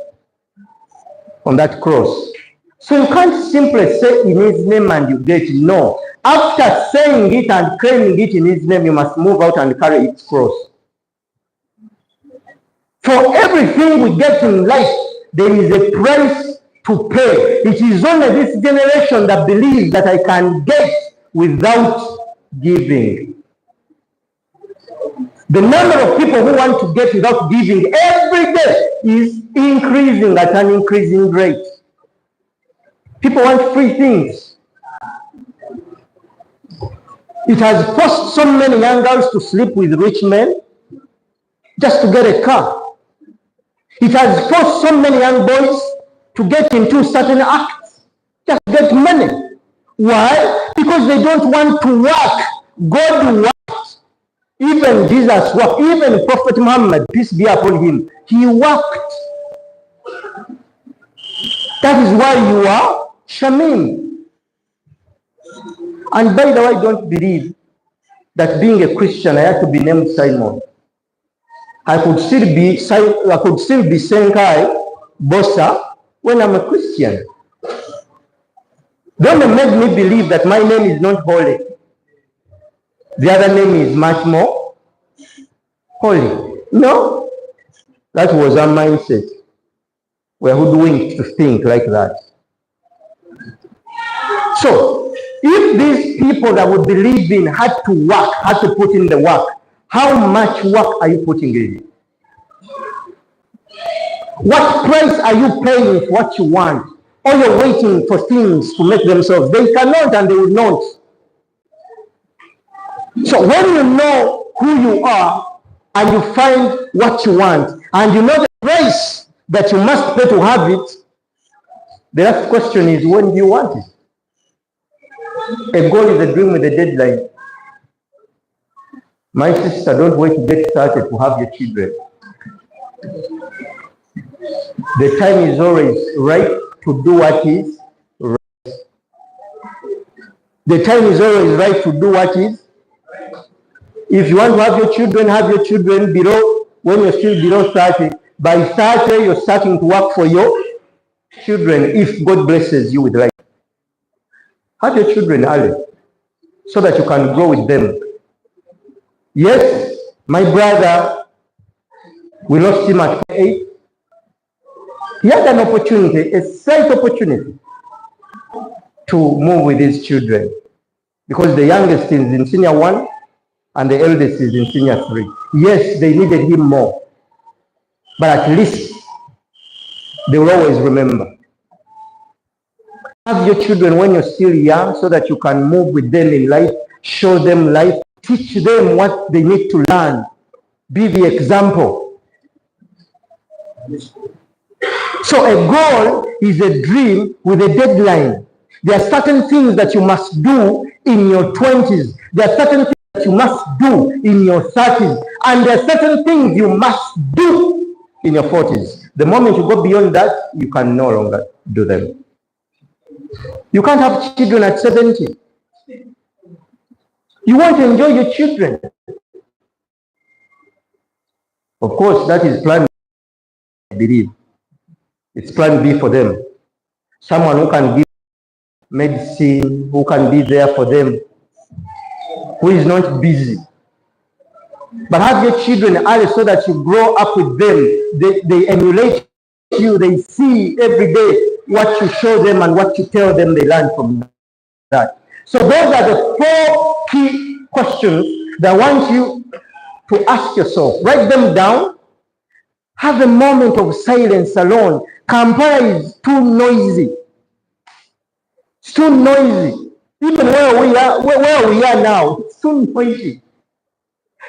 cross. So you can't simply say in his name and you get it. No. After saying it and claiming it in his name, you must move out and carry its cross. For everything we get in life, there is a price to pay. It is only this generation that believes that I can get without giving. The number of people who want to get without giving every day is increasing at an increasing rate. People want free things. It has forced so many young girls to sleep with rich men just to get a car. It has forced so many young boys to get into certain acts just to get money. Why? Because they don't want to work. God worked. Even Jesus worked. Even Prophet Muhammad, peace be upon him, he worked. That is why you are Shamim. And by the way, don't believe that being a Christian, I had to be named Simon. I could still be Ssekaanyi Bossa when I'm a Christian. Don't make me believe that my name is not holy. The other name is much more holy. No, that was our mindset. We're hoodwinked to think like that. So, If these people that we believe in had to work, had to put in the work, how much work are you putting in? What price are you paying for what you want? Or you're waiting for things to make themselves? They cannot and they will not. So when you know who you are and you find what you want and you know the price that you must pay to have it, the last question is, when do you want it? A goal is a dream with a deadline. My sister, don't wait to get started to have your children. The time is always right to do what is right. The time is always right to do what is. If you want to have your children below, when you're still below 30, by 30 you're starting to work for your children if God blesses you with life. Have your children early so that you can grow with them. Yes, my brother, we lost him at 8. He had an opportunity, a slight opportunity, to move with his children because the youngest is in senior 1 and the eldest is in senior 3. Yes, they needed him more, but at least they will always remember. Have your children when you're still young so that you can move with them in life, show them life, teach them what they need to learn, be the example. So a goal is a dream with a deadline. There are certain things that you must do in your 20s. There are certain things that you must do in your 30s. And there are certain things you must do in your 40s. The moment you go beyond that, you can no longer do them. You can't have children at 70. You want to enjoy your children. Of course, that is plan B, I believe. It's plan B for them. Someone who can give medicine, who can be there for them, who is not busy. But have your children early so that you grow up with them. They emulate you. They see every day what you show them and what you tell them. They learn from that. So those are the 4 key questions that I want you to ask yourself. Write them down. Have a moment of silence alone. Kampala is too noisy. It's too noisy. Even where we are now, it's too noisy.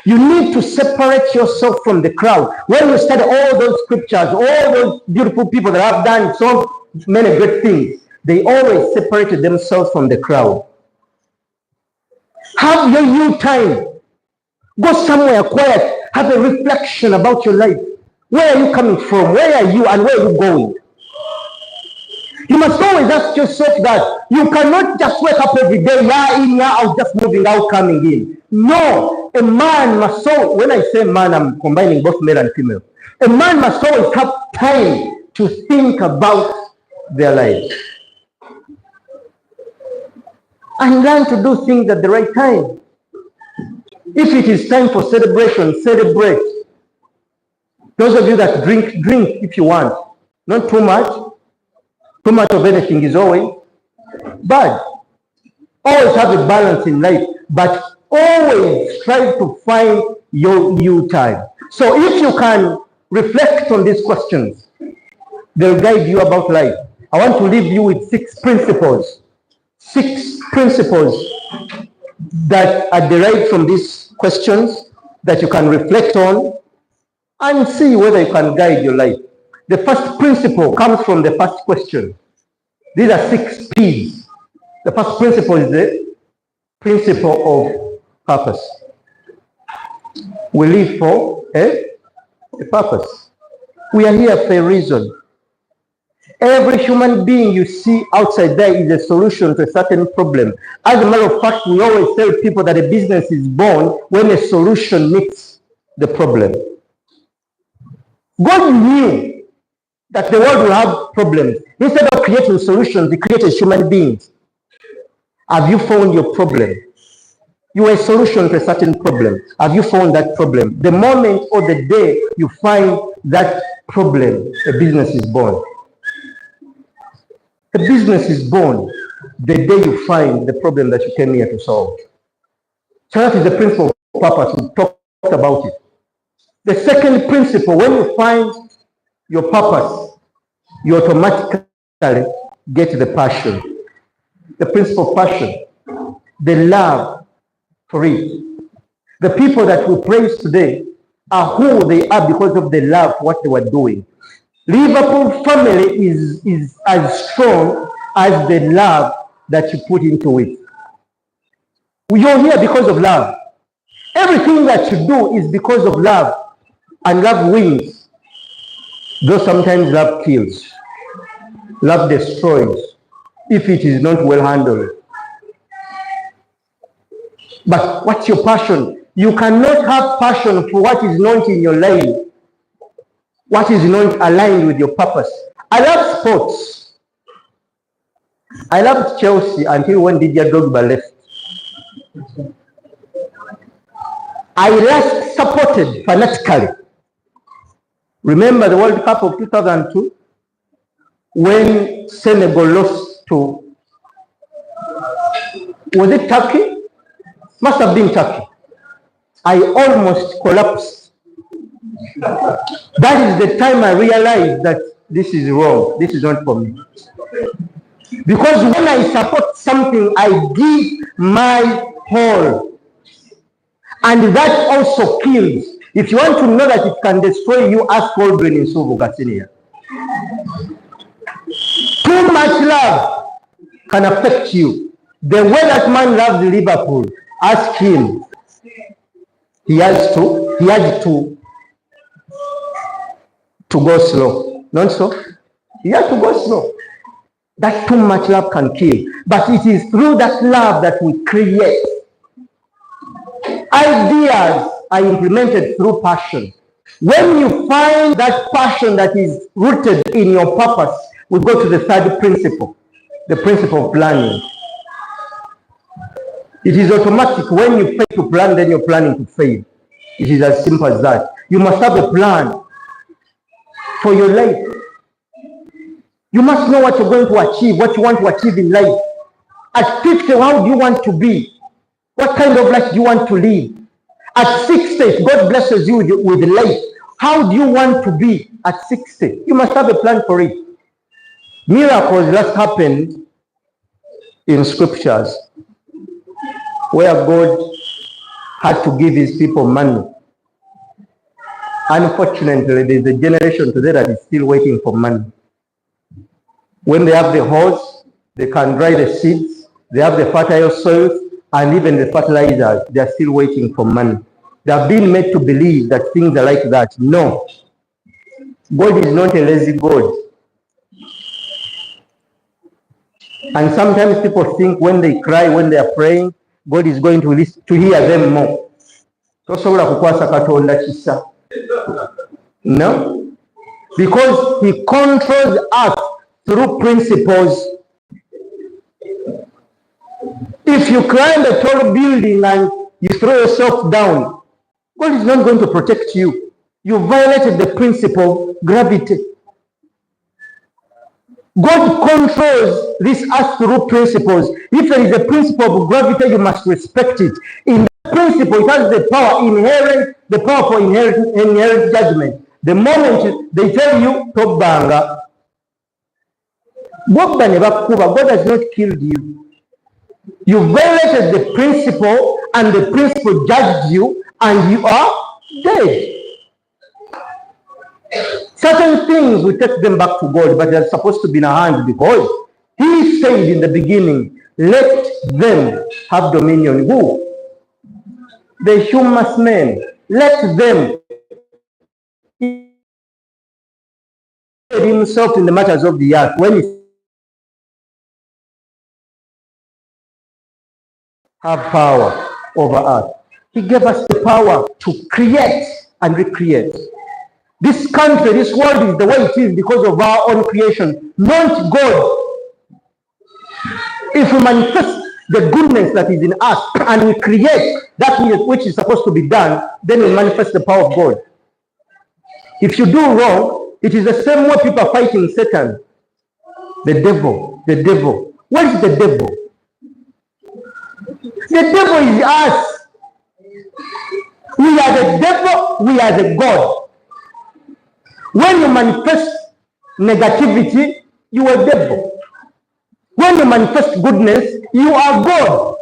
You need to separate yourself from the crowd. When you study all those scriptures, all those beautiful people that have done so many great things, they always separated themselves from the crowd. Have your you time. Go somewhere quiet. Have a reflection about your life. Where are you coming from? Where are you and where are you going? You must always ask yourself that you cannot just wake up every day, yeah, in, yeah, out, just moving out, coming in. No, a man must always, when I say man, I'm combining both male and female. A man must always have time to think about their life and learn to do things at the right time. If it is time for celebration, celebrate. Those of you that drink, drink if you want. Not too much. Too much of anything is always bad. Always have a balance in life, but always try to find your you time. So if you can reflect on these questions, they'll guide you about life. I want to leave you with 6 principles. 6 principles that are derived from these questions that you can reflect on and see whether you can guide your life. The first principle comes from the first question. These are 6 P's. The first principle is the principle of purpose. We live for a purpose. We are here for a reason. Every human being you see outside there is a solution to a certain problem. As a matter of fact, we always tell people that a business is born when a solution meets the problem. God knew that the world will have problems. Instead of creating solutions, He created human beings. Have you found your problem? You are a solution to a certain problem. Have you found that problem? The moment or the day you find that problem, a business is born. A business is born. the day you find the problem that you came here to solve. So that is the principle of purpose. We talked about it. The second principle, when you find your purpose, you automatically get the passion. The principle of passion, the love for it. The people that we praise today are who they are because of the love for what they were doing. Liverpool family is as strong as the love that you put into it. You're here because of love. Everything that you do is because of love, and love wins. Though sometimes love kills, love destroys if it is not well handled. But what's your passion? You cannot have passion for what is not in your lane, what is not aligned with your purpose. I love sports. I loved Chelsea until when Didier Drogba left. I last supported fanatically. Remember the World Cup of 2002 when Senegal lost to, was it Turkey? Must have been Turkey. I almost collapsed. That is the time I realized that this is wrong. This is not for me. Because when I support something, I give my whole. And that also kills. If you want to know that it can destroy you, ask Aldrin in Suvu Gasinia. Too much love can affect you. The way that man loves Liverpool, ask him. He had to go slow. Not so? He had to go slow. That too much love can kill. But it is through that love that we create. Ideas are implemented through passion. When you find that passion that is rooted in your purpose, we go to the third principle, the principle of planning. It is automatic. When you fail to plan, then you're planning to fail. It is as simple as that. You must have a plan for your life. You must know what you're going to achieve, what you want to achieve in life. At 50, how do you want to be? What kind of life do you want to live? At 60, if God blesses you with life, how do you want to be at 60? You must have a plan for it. Miracles just happened in scriptures where God had to give his people money. Unfortunately, there's a generation today that is still waiting for money. When they have the horse, they can dry the seeds, they have the fertile soils, and even the fertilizers, they are still waiting for money. They have been made to believe that things are like that. No. God is not a lazy God. And sometimes people think when they cry, when they are praying, God is going to listen, to hear them more. No. Because he controls us through principles. If you climb a tall building and you throw yourself down, God is not going to protect you. You violated the principle of gravity. God controls this earth through principles. If there is a principle of gravity, you must respect it. In that principle, it has the power inherent, the power for inherent judgment. The moment they tell you, Tobanga, God has not killed you. You violated the principle, and the principle judged you, and you are dead. Certain things, we take them back to God, but they're supposed to be in our hands because he said in the beginning, let them have dominion. Who? The hummus men. Let them himself in the matters of the earth. When he have power over us, he gave us the power to create and recreate. This country, this world is the way it is because of our own creation, not God. If we manifest the goodness that is in us and we create that which is supposed to be done, then we manifest the power of God. If you do wrong, it is the same way people are fighting Satan. The devil. What is the devil? The devil is us. We are the devil, we are the God. When you manifest negativity, you are devil. When you manifest goodness, you are God.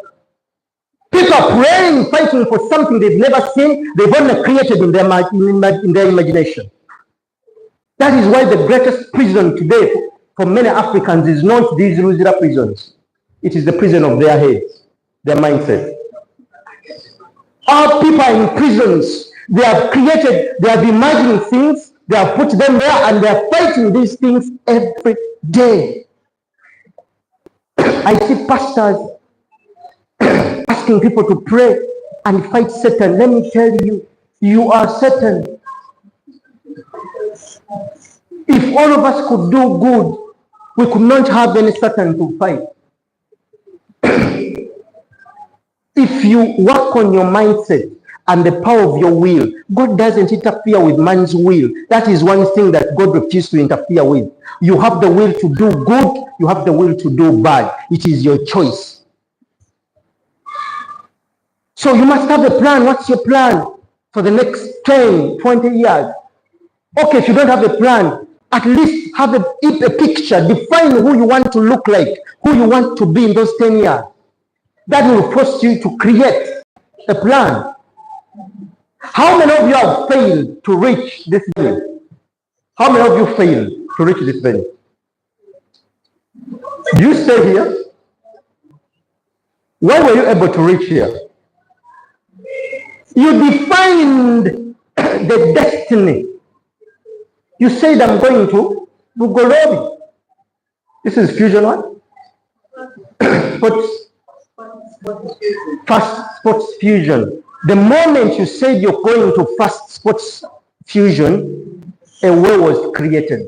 People are praying, fighting for something they've never seen, they've only created in their imagination. That is why the greatest prison today for many Africans is not these Luzira prisons. It is the prison of their heads, their mindset. Our people are in prisons. They have created, they have imagined things, they have put them there, and they are fighting these things every day. I see pastors asking people to pray and fight Satan. Let me tell you, you are Satan. If all of us could do good, we could not have any Satan to fight. If you work on your mindset and the power of your will, God doesn't interfere with man's will. That is one thing that God refuses to interfere with. You have the will to do good, you have the will to do bad. It is your choice. So you must have a plan. What's your plan for the next 10, 20 years? Okay, if you don't have a plan, at least have a picture. Define who you want to look like, who you want to be in those 10 years. That will force you to create a plan. How many of you have failed to reach this venue? How many of you failed to reach this venue? Do you stay here? Why were you able to reach here? You defined the destiny. You said, I'm going to Bugolobi. This is Fusion 1. Fast Sports Fusion. The moment you said you're going to Fast Sports Fusion, a way was created.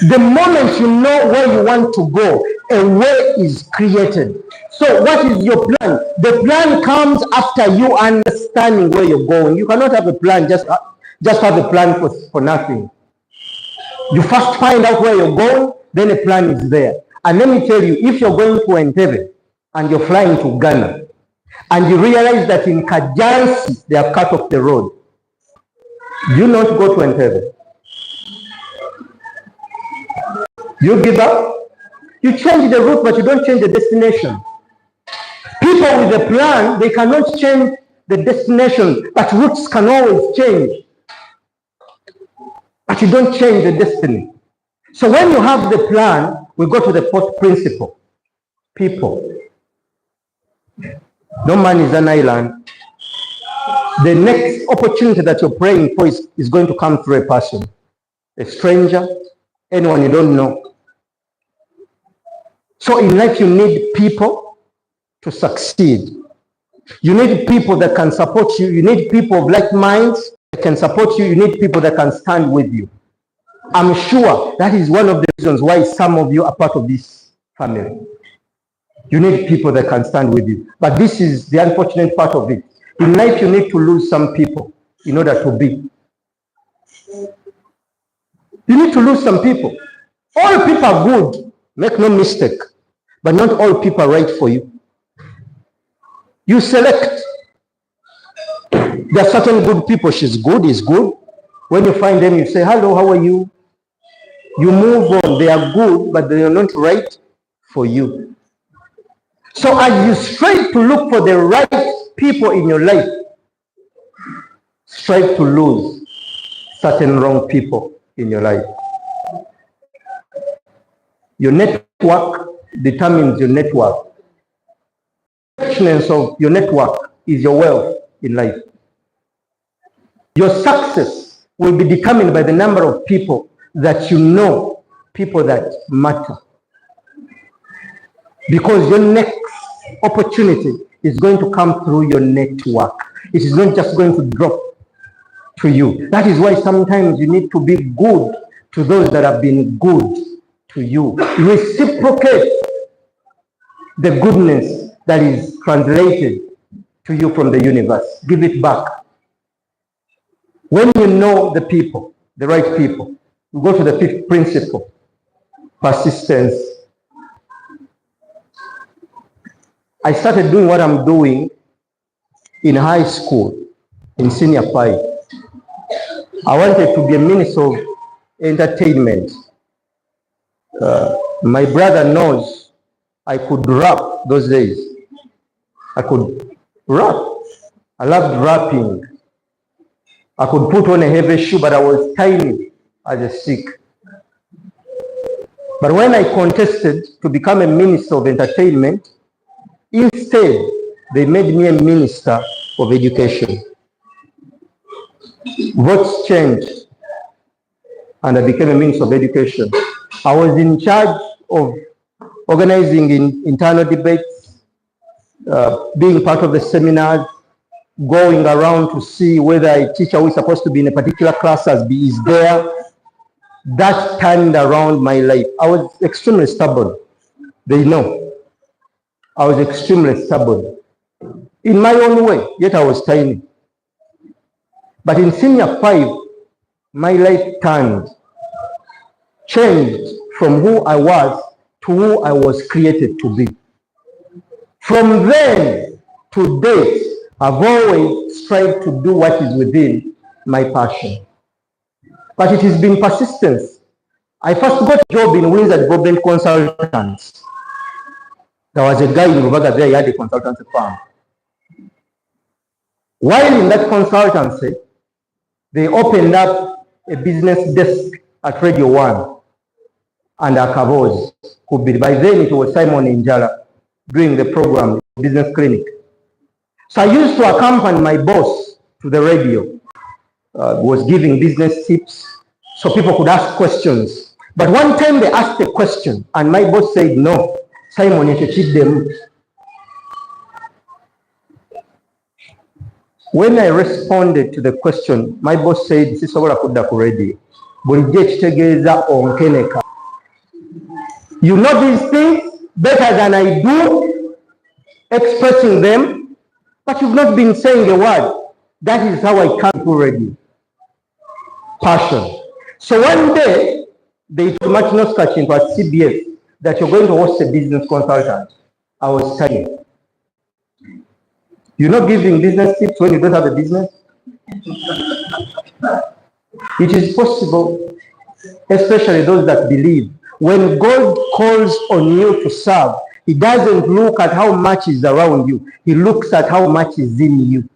The moment you know where you want to go, a way is created. So what is your plan? The plan comes after you understanding where you're going. You cannot have a plan, just have a plan for nothing. You first find out where you're going, then a plan is there. And let me tell you, if you're going to Entebbe and you're flying to Ghana, and you realize that in Kajansi they have cut off the road, do you not go to Entebbe? You give up? You change the route, but you don't change the destination. People with a plan, they cannot change the destination, but routes can always change. But you don't change the destiny. So when you have the plan, we go to the fourth principle. People. No man is an island. The next opportunity that you're praying for is going to come through a person, a stranger, anyone you don't know. So in life, you need people to succeed. You need people that can support you. You need people of like minds that can support you. You need people that can stand with you. I'm sure that is one of the reasons why some of you are part of this family. You need people that can stand with you. But this is the unfortunate part of it. In life, you need to lose some people in order to be. You need to lose some people. All people are good, make no mistake, but not all people are right for you. You select. There are certain good people, she's good, he's good. When you find them, you say, hello, how are you? You move on. They are good, but they are not right for you. So as you strive to look for the right people in your life, strive to lose certain wrong people in your life. Your network determines your network. The richness of your network is your wealth in life. Your success will be determined by the number of people that you know, people that matter. Because your next opportunity is going to come through your network. It is not just going to drop to you. That is why sometimes you need to be good to those that have been good to you. Reciprocate the goodness that is translated to you from the universe. Give it back. When you know the people, the right people, you go to the fifth principle, persistence I started doing what I'm doing in high school, in senior 5. I wanted to be a minister of entertainment. My brother knows I could rap those days. I could rap. I loved rapping. I could put on a heavy shoe, but I was tiny as a stick. But when I contested to become a minister of entertainment, instead, they made me a minister of education. Votes changed, and I became a minister of education. I was in charge of organizing internal debates, being part of the seminars, going around to see whether a teacher who is supposed to be in a particular class is there. That turned around my life. I was extremely stubborn. They know. I was extremely stubborn. In my own way, yet I was tiny. But in senior 5, my life turned, changed from who I was to who I was created to be. From then to date, I've always strived to do what is within my passion. But it has been persistence. I first got a job in Windsor Development Consultants. There was a guy in Rubaga there, he had a consultancy firm. While in that consultancy, they opened up a business desk at Radio 1 and Akavoz. By then it was Simon Njala doing the program, Business Clinic. So I used to accompany my boss to the radio. Was giving business tips so people could ask questions. But one time they asked a question and my boss said, no, Simon, you should cheat them. When I responded to the question, my boss said, "Sisobola kudda ku radio. Bulijjo ekitegeeza onkeneka. You know these things better than I do, expressing them, but you've not been saying a word." That is how I come to radio. Passion. So one day, they told Martin Ssekaanyi at CBS that you're going to host a business consultant. I was telling. You're not giving business tips when you don't have a business? It is possible, especially those that believe. When God calls on you to serve, He doesn't look at how much is around you. He looks at how much is in you.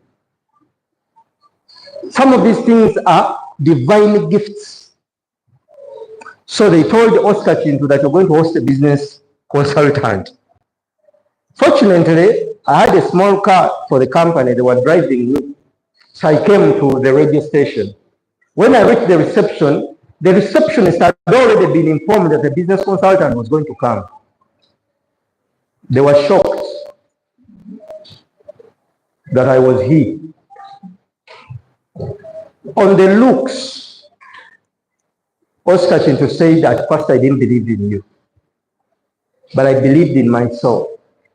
Some of these things are divine gifts. So they told Ssekaanyi that you're going to host a business consultant. Fortunately, I had a small car for the company. They were driving me. So I came to the radio station. When I reached the receptionist had already been informed that the business consultant was going to come. They were shocked that I was he. On the looks, Ssekaanyi said, "At first I didn't believe in you, but I believed in myself."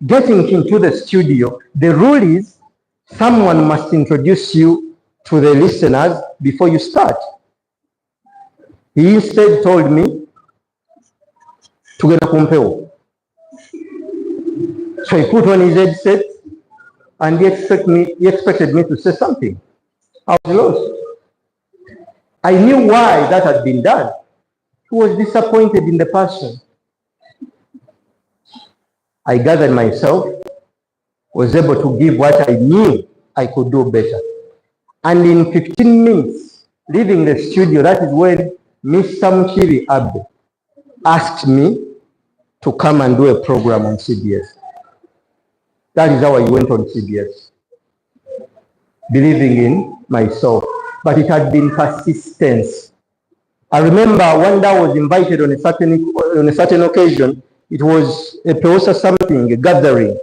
Getting into the studio, the rule is someone must introduce you to the listeners before you start. He instead told me, "Tugenda kumpewo." So he put on his headset and he expected me to say something. I was lost. I knew why that had been done. He was disappointed in the person. I gathered myself, was able to give what I knew I could do better. And in 15 minutes, leaving the studio, that is when Mr. Mchiri Abbe asked me to come and do a program on CBS. That is how I went on CBS, believing in myself. But it had been persistence. I remember one day I was invited on a certain occasion. It was a Peosa something, a gathering.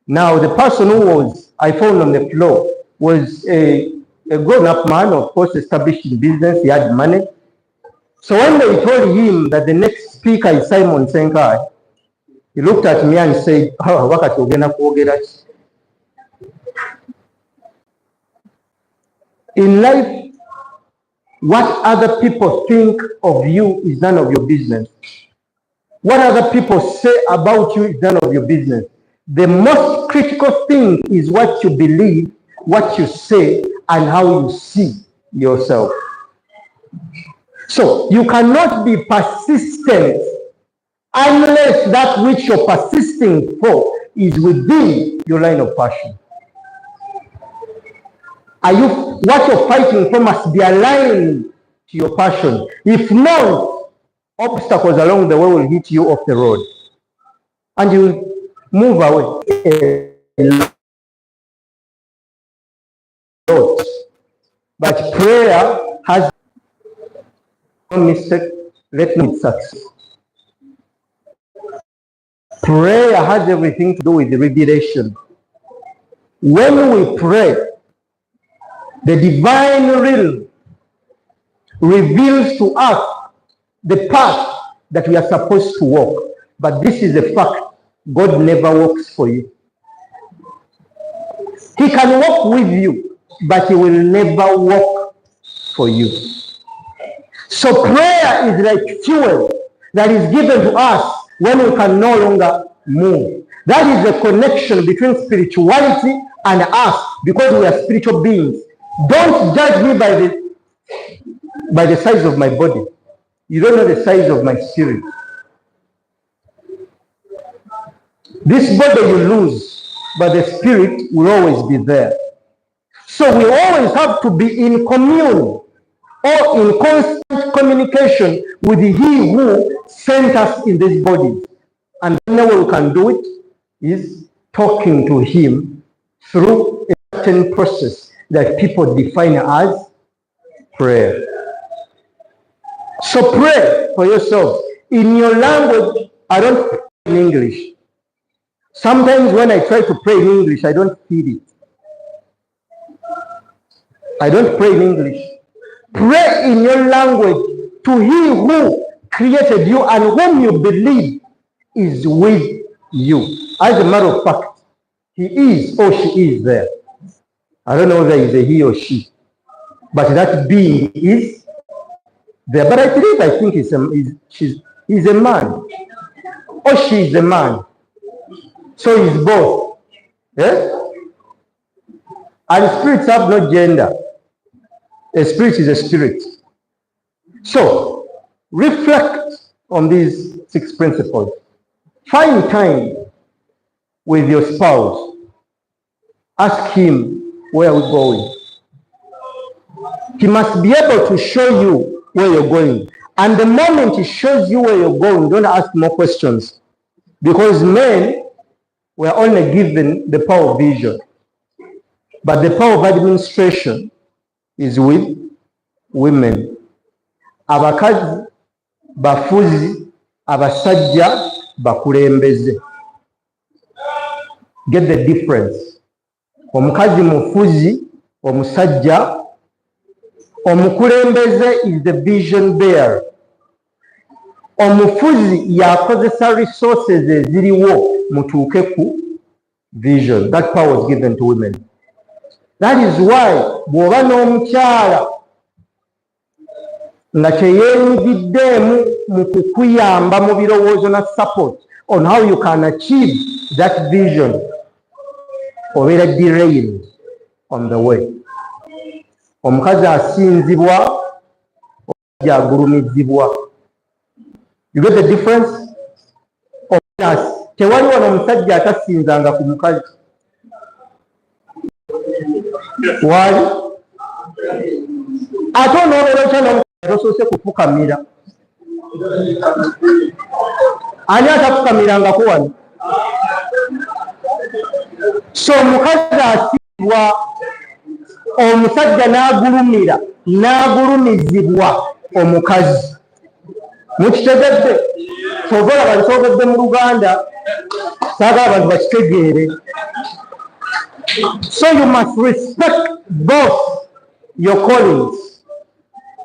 Now the person who I found on the floor was a grown-up man, of course, established in business. He had money. So one day I told him that the next speaker is Simon Ssekaanyi. He looked at me and said, "Oh, wakati ogenda kwogera ki?" In life, what other people think of you is none of your business. What other people say about you is none of your business. The most critical thing is what you believe, what you say, and how you see yourself. So you cannot be persistent unless that which you're persisting for is within your line of passion. What you're fighting for must be aligned to your passion. If not, obstacles along the way will hit you off the road and you move away a lot. But prayer has no mistake, let no success. Prayer has everything to do with the revelation. When we pray, the divine will reveals to us the path that we are supposed to walk. But this is a fact. God never walks for you. He can walk with you, but he will never walk for you. So prayer is like fuel that is given to us when we can no longer move. That is the connection between spirituality and us, because we are spiritual beings. Don't judge me by the size of my body. You don't know the size of my spirit. This body you lose, but the spirit will always be there. So we always have to be in commune or in constant communication with He who sent us in this body. And the only way we can do it is talking to Him through a certain process that people define as prayer. So pray for yourself. In your language, I don't pray in English. Sometimes when I try to pray in English, I don't feel it. I don't pray in English. Pray in your language to He who created you and whom you believe is with you. As a matter of fact, He is or she is there. I don't know whether it's a he or she, but that being is there. But I think he's a man or she is a man. So he's both. Yeah? And spirits have no gender. A spirit is a spirit. So reflect on these 6 principles. Find time with your spouse. Ask him, where are we going? He must be able to show you where you're going. And the moment he shows you where you're going, don't ask more questions. Because men were only given the power of vision. But the power of administration is with women. Abakazi bafuzi, abasajja bakulembeze. Get the difference. Omukazi mufuzi, omusajja, omukulembeze is the vision bearer. Omufuzi yakozesa resources eziriwo mutuuke ku vision. That power was given to women. That is why bw'oba n'omukyala nga kyeyeenyigiddemu mu kukuyamba mu birowoozo na support on how you can achieve that vision, obeera derailed on the way. Omukazi asinzibwa, omusajja agulumizibwa. You get the difference? Tewali wano omusajja atasinzanga ku mukazi. Wali? Ate onoobeera otya n'omukazi tosoose kufukamira. Ani atafukamirangako wano? So omukazi asibwa, omusajja n'agulumira, n'agulumizibwa omukazi. Mukitegedde? Kyova olaba nkyogedde mu Luganda, saagala abantu bakitegeere. So you must respect both your callings.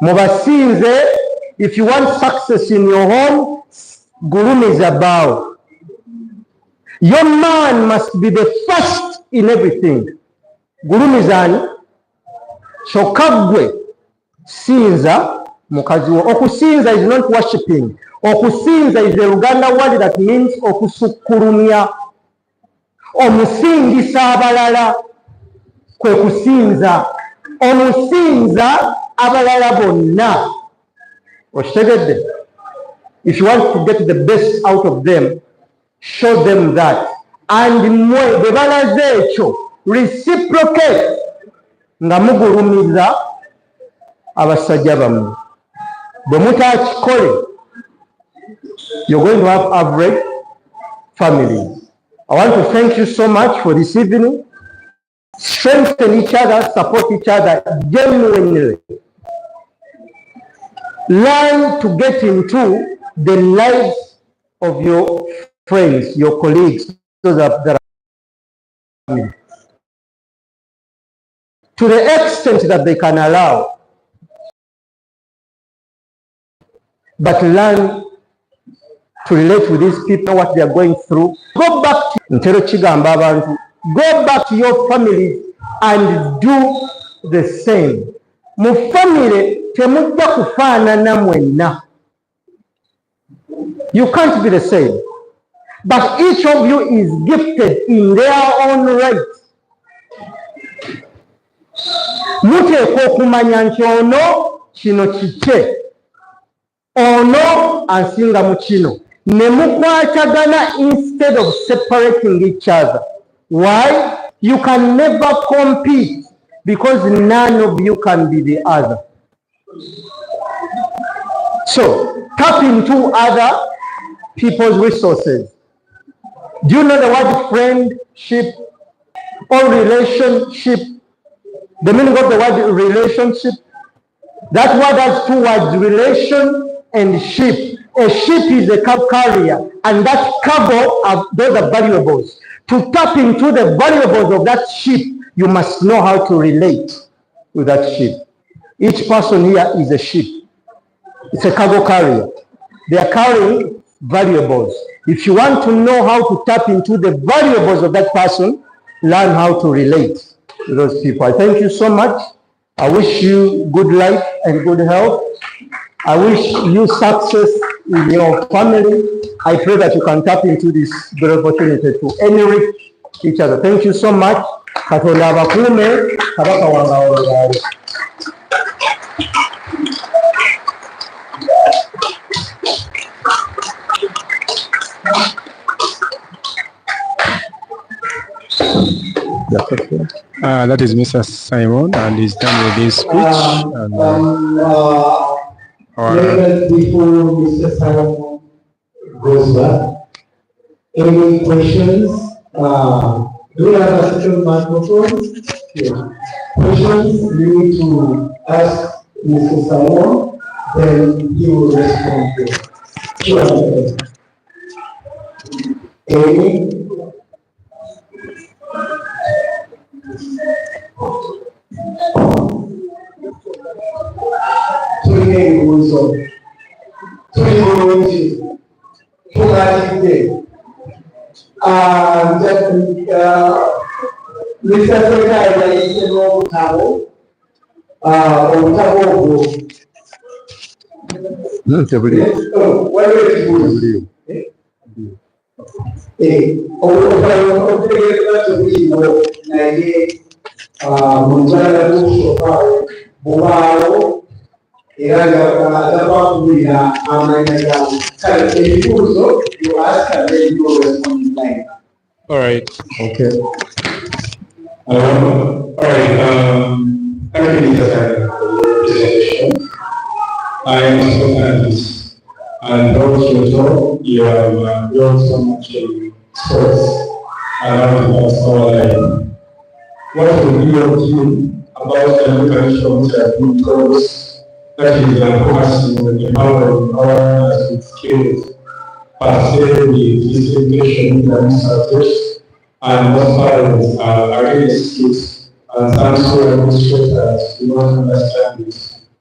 Mubasinze, if you want success in your home, gulumiza bbaawo. Your man must be the first in everything. Gulumizani, kyokka ggwe sinza mukazi wo. Okusinza is not worshipping. Okusinza is a Luganda word that means okusukkulumya. Omusingisa abalala kwe kusinza. Omusinza abalala bonna. Okitegedde? If you want to get the best out of them, show them that. And mwe bwe balaze ekyo, reciprocate nga mugulumiza abasajja bammwe. Bwe mutakikole, you're going to have average families. I want to thank you so much for this evening. Strengthen each other, support each other genuinely. Learn to get into the lives of your friends, your colleagues, those that are to the extent that they can allow. But learn to relate with these people, what they are going through. Go back to your families and do the same. Mu family temujja kufaanana mwenna. You can't be the same. But each of you is gifted in their own right. Muteekwa okumanya nti ono kino kike, ono ansinga mu kino, ne mukwatagana instead of separating each other. Why? You can never compete because none of you can be the other. So tap into other people's resources. Do you know the word friendship or relationship? The meaning of the word relationship? That word has two words, relation and ship. A ship is a cargo carrier, and that cargo, those are valuables. To tap into the valuables of that ship, you must know how to relate with that ship. Each person here is a ship. It's a cargo carrier. They are carrying valuables. If you want to know how to tap into the valuables of that person, learn how to relate to those people. I thank you so much. I wish you good life and good health. I wish you success in your family. I pray that you can tap into this good opportunity to enrich each other. Thank you so much. Katonda abakuume, kabaka wange awolagaale. That is Mr. Simon, and he's done with his speech. And, before Mr. Simon goes back, any questions? Do we have a second microphone? Yeah. Questions you need to ask Mr. Simon, then he will respond to it. Sure. Any? Mr. Ssekaanyi yayise n'obutabo obutabo obwo waliwo ekibuuzo obutegeeza tebuliiwo naye mu nzala tusooka bubaawo era nga gakwakubira amanya gamu kale ebibuuzo you ask and then you will respond in line. All right. Okay. All right. Thank you, Mr. Simon, for your presentation. I am also thankful. And also, you have done so much sports around us all life. What would you do about the education because that is focusing on the power of awareness with skills, per se, with discrimination and subjects, and most parents are against skills, and some school administrators do not understand this.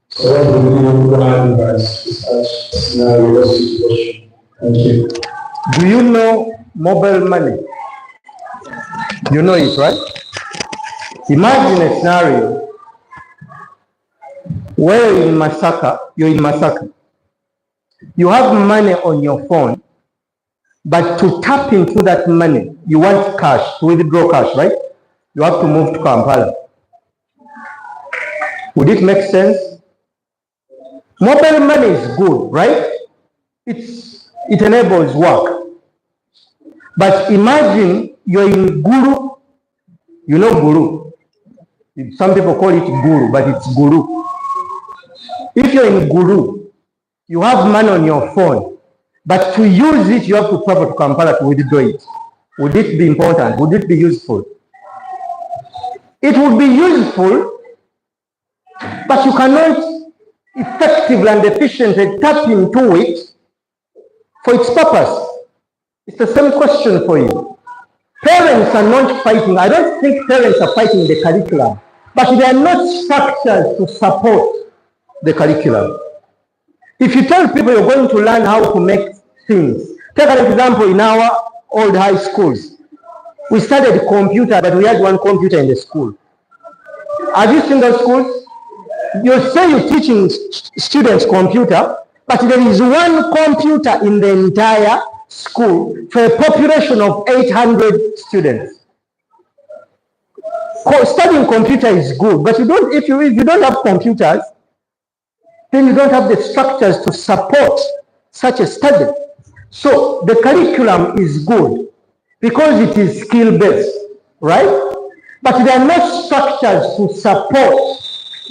So what would you advise to such scenario situation? Thank you. Do you know mobile money? You know it, right? Imagine a scenario where you're in Masaka, you have money on your phone, But to tap into that money, you want cash, to withdraw cash, right? You have to move to Kampala. Would it make sense? Mobile money is good, right? It enables work. But imagine you're in Guru. You know Guru. Some people call it Guru, but it's Guru. If you're in Guru, you have money on your phone, but to use it, you have to travel to Kampala to withdraw it. Would it be important? Would it be useful? It would be useful, but you cannot effectively and efficiently tap into it for its purpose. It's the same question for you. Parents are not fighting. I don't think parents are fighting the curriculum, but there are not structures to support the curriculum. If you tell people you're going to learn how to make things, take an example in our old high schools. We studied computer, but we had one computer in the school. Have you seen those schools? You say you're teaching students computer, but there is one computer in the entire school for a population of 800 students. Studying computer is good, but if you don't have computers, then you don't have the structures to support such a study. So the curriculum is good because it is skill-based, right? But there are no structures to support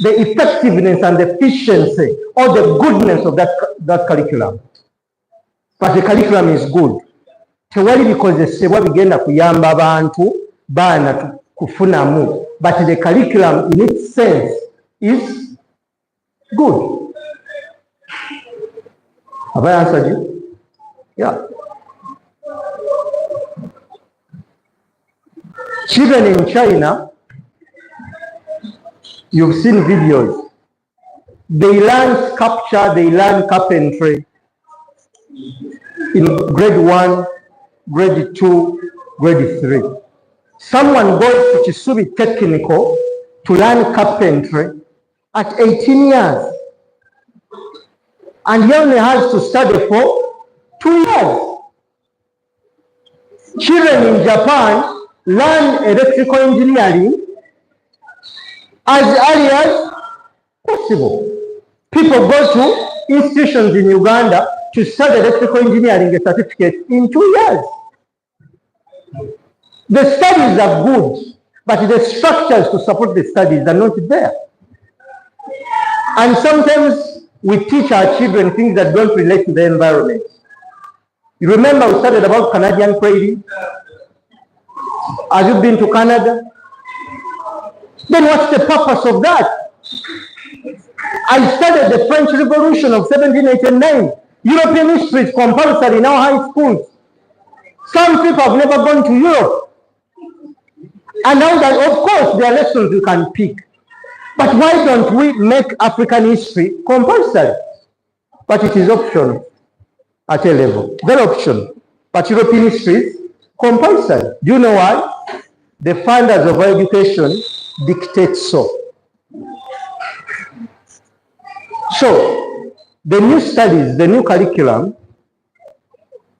the effectiveness and the efficiency or the goodness of that curriculum. But the curriculum is good. Tewali bikozesebwa bigenda kuyamba abantu baana kufunamu. But the curriculum in its sense is good. Have I answered you? Yeah. Children in China, you've seen videos. They learn sculpture, they learn carpentry in grade 1, grade 2, grade 3. Someone goes to Kisubi Technical to learn carpentry at 18 years. And he only has to study for 2 years. Children in Japan learn electrical engineering as early as possible. People go to institutions in Uganda to study electrical engineering a certificate in 2 years. The studies are good, but the structures to support the studies are not there. And sometimes we teach our children things that don't relate to the environment. You remember we studied about Canadian trading? Have you been to Canada? Then what's the purpose of that? I studied the French Revolution of 1789. European history is compulsory in our high schools. Some people have never gone to Europe. And now that, of course, there are lessons you can pick. But why don't we make African history compulsory? But it is optional at a level. Very optional. But European history is compulsory. Do you know why? The founders of our education dictate so. So, the new studies, the new curriculum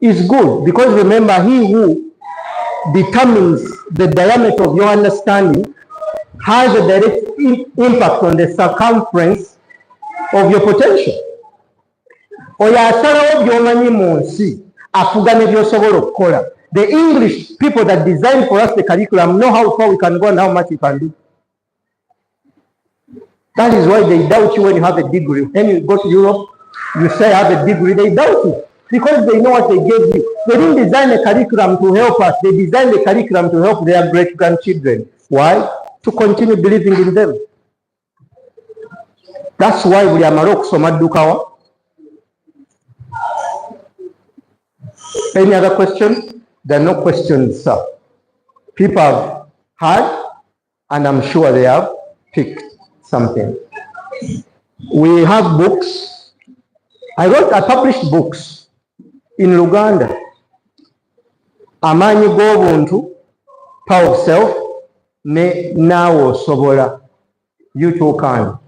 is good because remember, he who determines the diameter of your understanding has a direct impact on the circumference of your potential. The English people that designed for us the curriculum know how far we can go and how much we can do. That is why they doubt you when you have a degree. When you go to Europe, you say I have a degree, they doubt you. Because they know what they gave you. They didn't design a curriculum to help us. They designed the curriculum to help their great-grandchildren. Why? To continue believing in them. That's why we are Marok. Any other questions? There are no questions, sir. People have heard, and I'm sure they have picked something. We have books. I published books in Uganda. Amanyi g'obuntu, power of self, ne naawe osobola. You too can.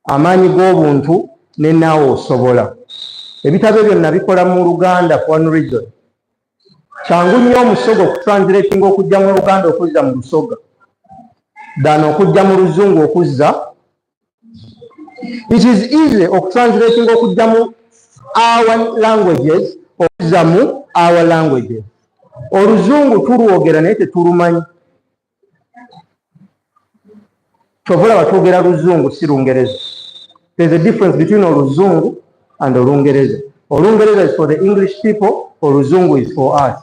Amanyi g'obuntu ne naawe osobola. Ebitabo ebyo nabikola mu Luganda for one reason. Kyangu nnyo omusoga okutranslatinga okujja mu Luganda okuzza mu Lusoga than okujja mu Luzungu okuzza. It is easy okutranslatinga okujja mu our languages okuzza mu our languages. Oluzungu tulwogera naye tetulumanyi. Kyova batwogera Luzungu si Lungereza. There's a difference between Oluzungu and Olungereza. Olungereza is for the English people, Oluzungu is for us.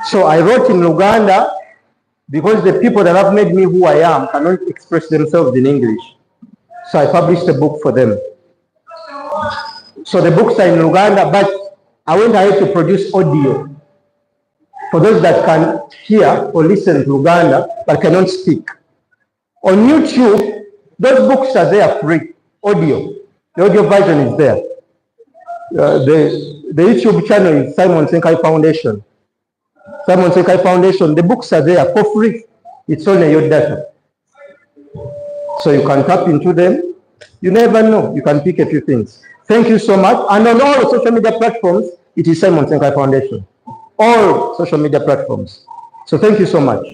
So I wrote in Luganda because the people that have made me who I am cannot express themselves in English. So I published a book for them. So the books are in Luganda, but I went ahead to produce audio for those that can hear or listen to Luganda but cannot speak. On YouTube, those books are there free, audio. The audio version is there. The YouTube channel is Simon Ssekaanyi Foundation. Simon Ssekaanyi Foundation, the books are there for free. It's on your data. So you can tap into them. You never know. You can pick a few things. Thank you so much. And on all the social media platforms, it is Simon Ssekaanyi Foundation. All social media platforms. So thank you so much.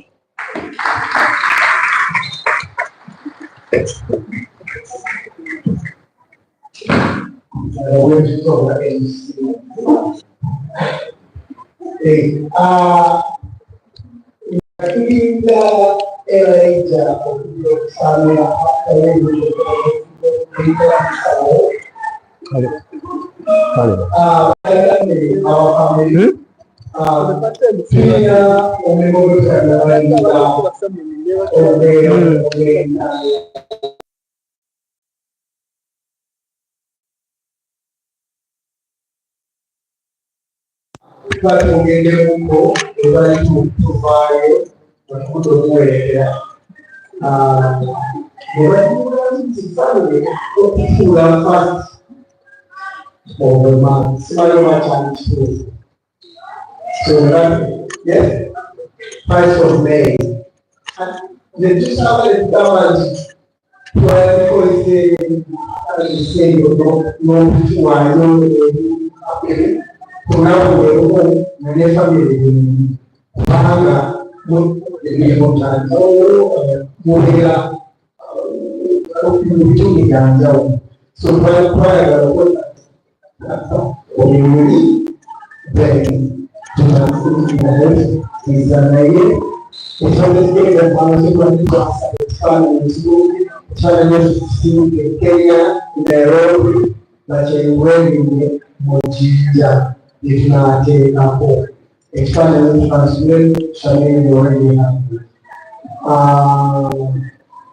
Yes, price was made. And the just started government because they say Kenya, Nairobi, na wengi mojia itunate hapo expand translate shamini wengi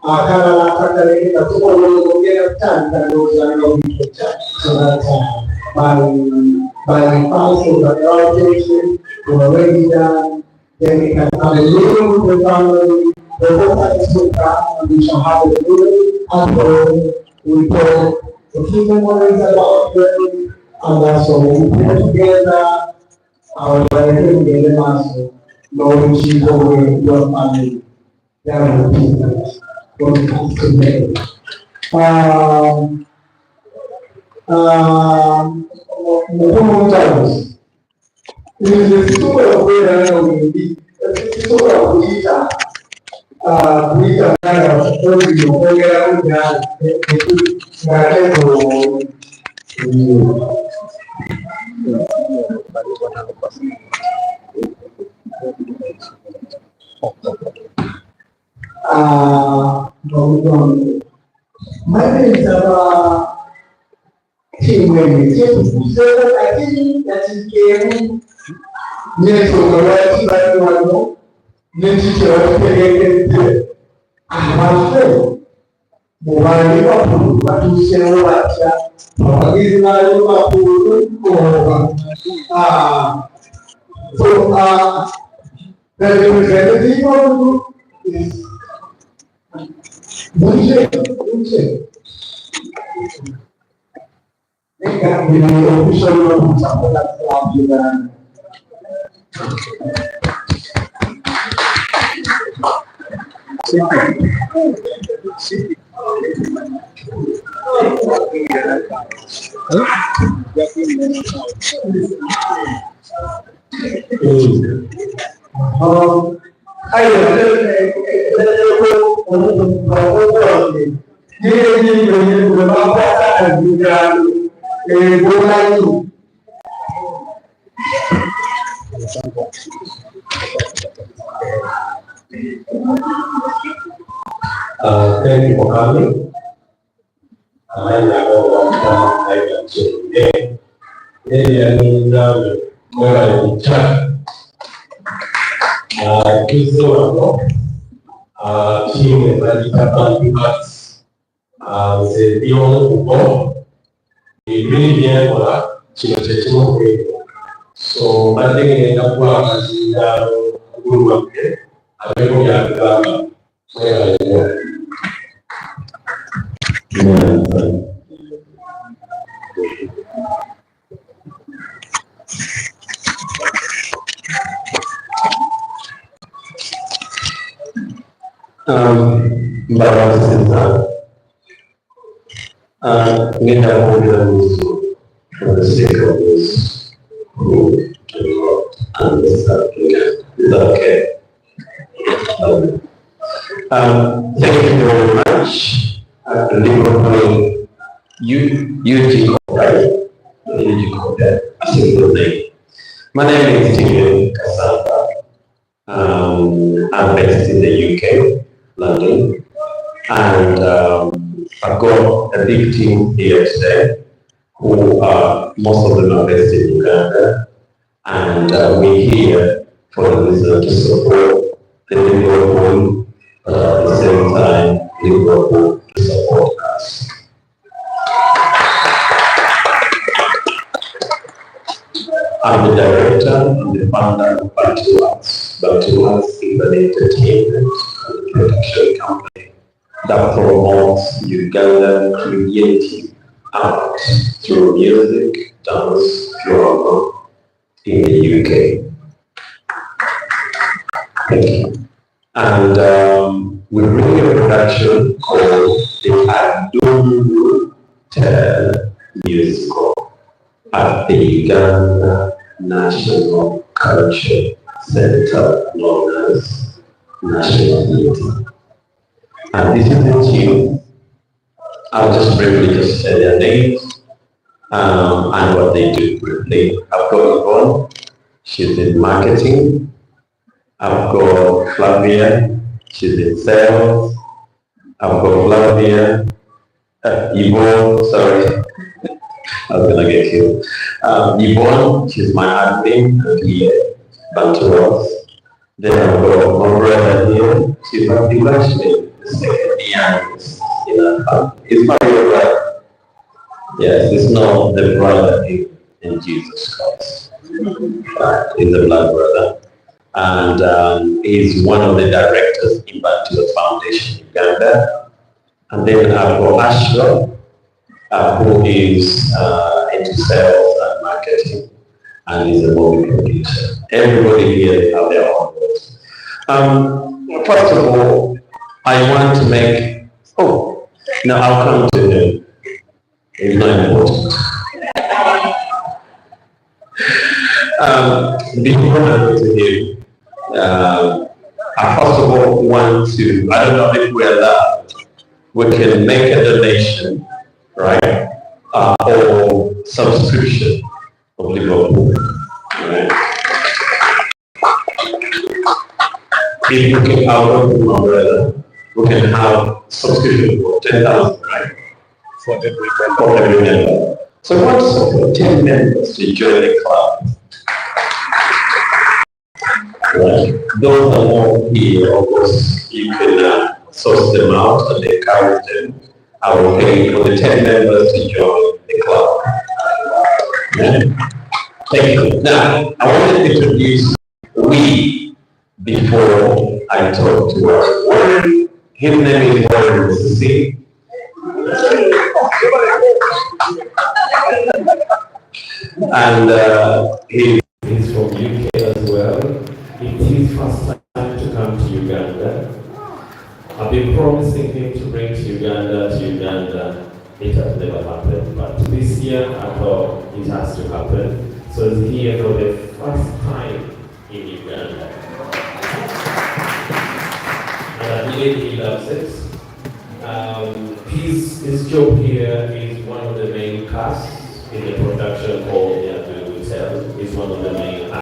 akana akadalili katuko kuongea tanda ndio zanao vitu so that by also the organization for already done then we can have a little with the family the whole is with that and we shall have a little and we talk a few memories about them and also we put together our life together also knowing people with your family that are people what comes to me it is a story of where I will be. It's a story of Rita. Rita, I was told you, where I would have my name is team winning. So I think that is game. Near to the right, like one more. Near to the right, I'm afraid. Mobile Liverpool, but you say what? This is not Liverpool. So the representative of the group is Bunche. They can be the official of the club. Thank you for coming. I can say, so I think in the group I think we are for the sake of this who do not understand English. Is that okay? Thank you very much. Liverpool, UG Corporate, UG Corporate, a single name. My name is Stephen Cassandra. I'm based in the UK, London, and I've got a big team here today who are, most of them are based in Uganda, and we're here for the reason to support the Liverpool, but at the same time, Liverpool to support us. I'm the director and the founder of Bantuas. Bantuas is an entertainment and production company that promotes Ugandan creative art through music, dance, drama in the UK. Thank you. And we bring a production called the Adungu Musical at the Uganda National Culture Center, known as National Theatre. And this is the team. I'll just briefly say their names and what they do briefly. I've got Yvonne, she's in marketing. I've got Flavia, she's in sales. I've got Flavia, Yvonne, sorry. I was gonna get you. Yvonne, she's my admin here, Bantuas. Then I've got my brother here, she's my actually the second youngest in our family. It's my real brother. Yes, it's not the brother in Jesus Christ. He's a blood brother. And he's one of the directors in Bantuas Foundation Uganda. And then I've got Ashra, who is into sales and marketing, and is a movie producer. Everybody here have their own roles. First of all, I want to make, no, I'll come to him. It's not important. Before I go to him, I first of all want to, I don't know if we're allowed, we can make a donation, right? Or subscription of Liverpool, right? If we can out of the umbrella, we can have subscription for 10,000, right? For every member. So I want to support 10 members to join the club. Right. Those are more here, of course, you can source them out and encourage them. I will pay for the 10 members to join the club. Yeah. Thank you. Now, I want to introduce we before I talk to our his name is Warren Mississippi. And he's from UK as well. It's his first time to come to Uganda. I've been promising him to bring to Uganda. It has never happened, but this year I thought it has to happen. So he's here for the first time in Uganda. it, he loves it. His job here is one of the main casts in the production called Hotel. He's one of the main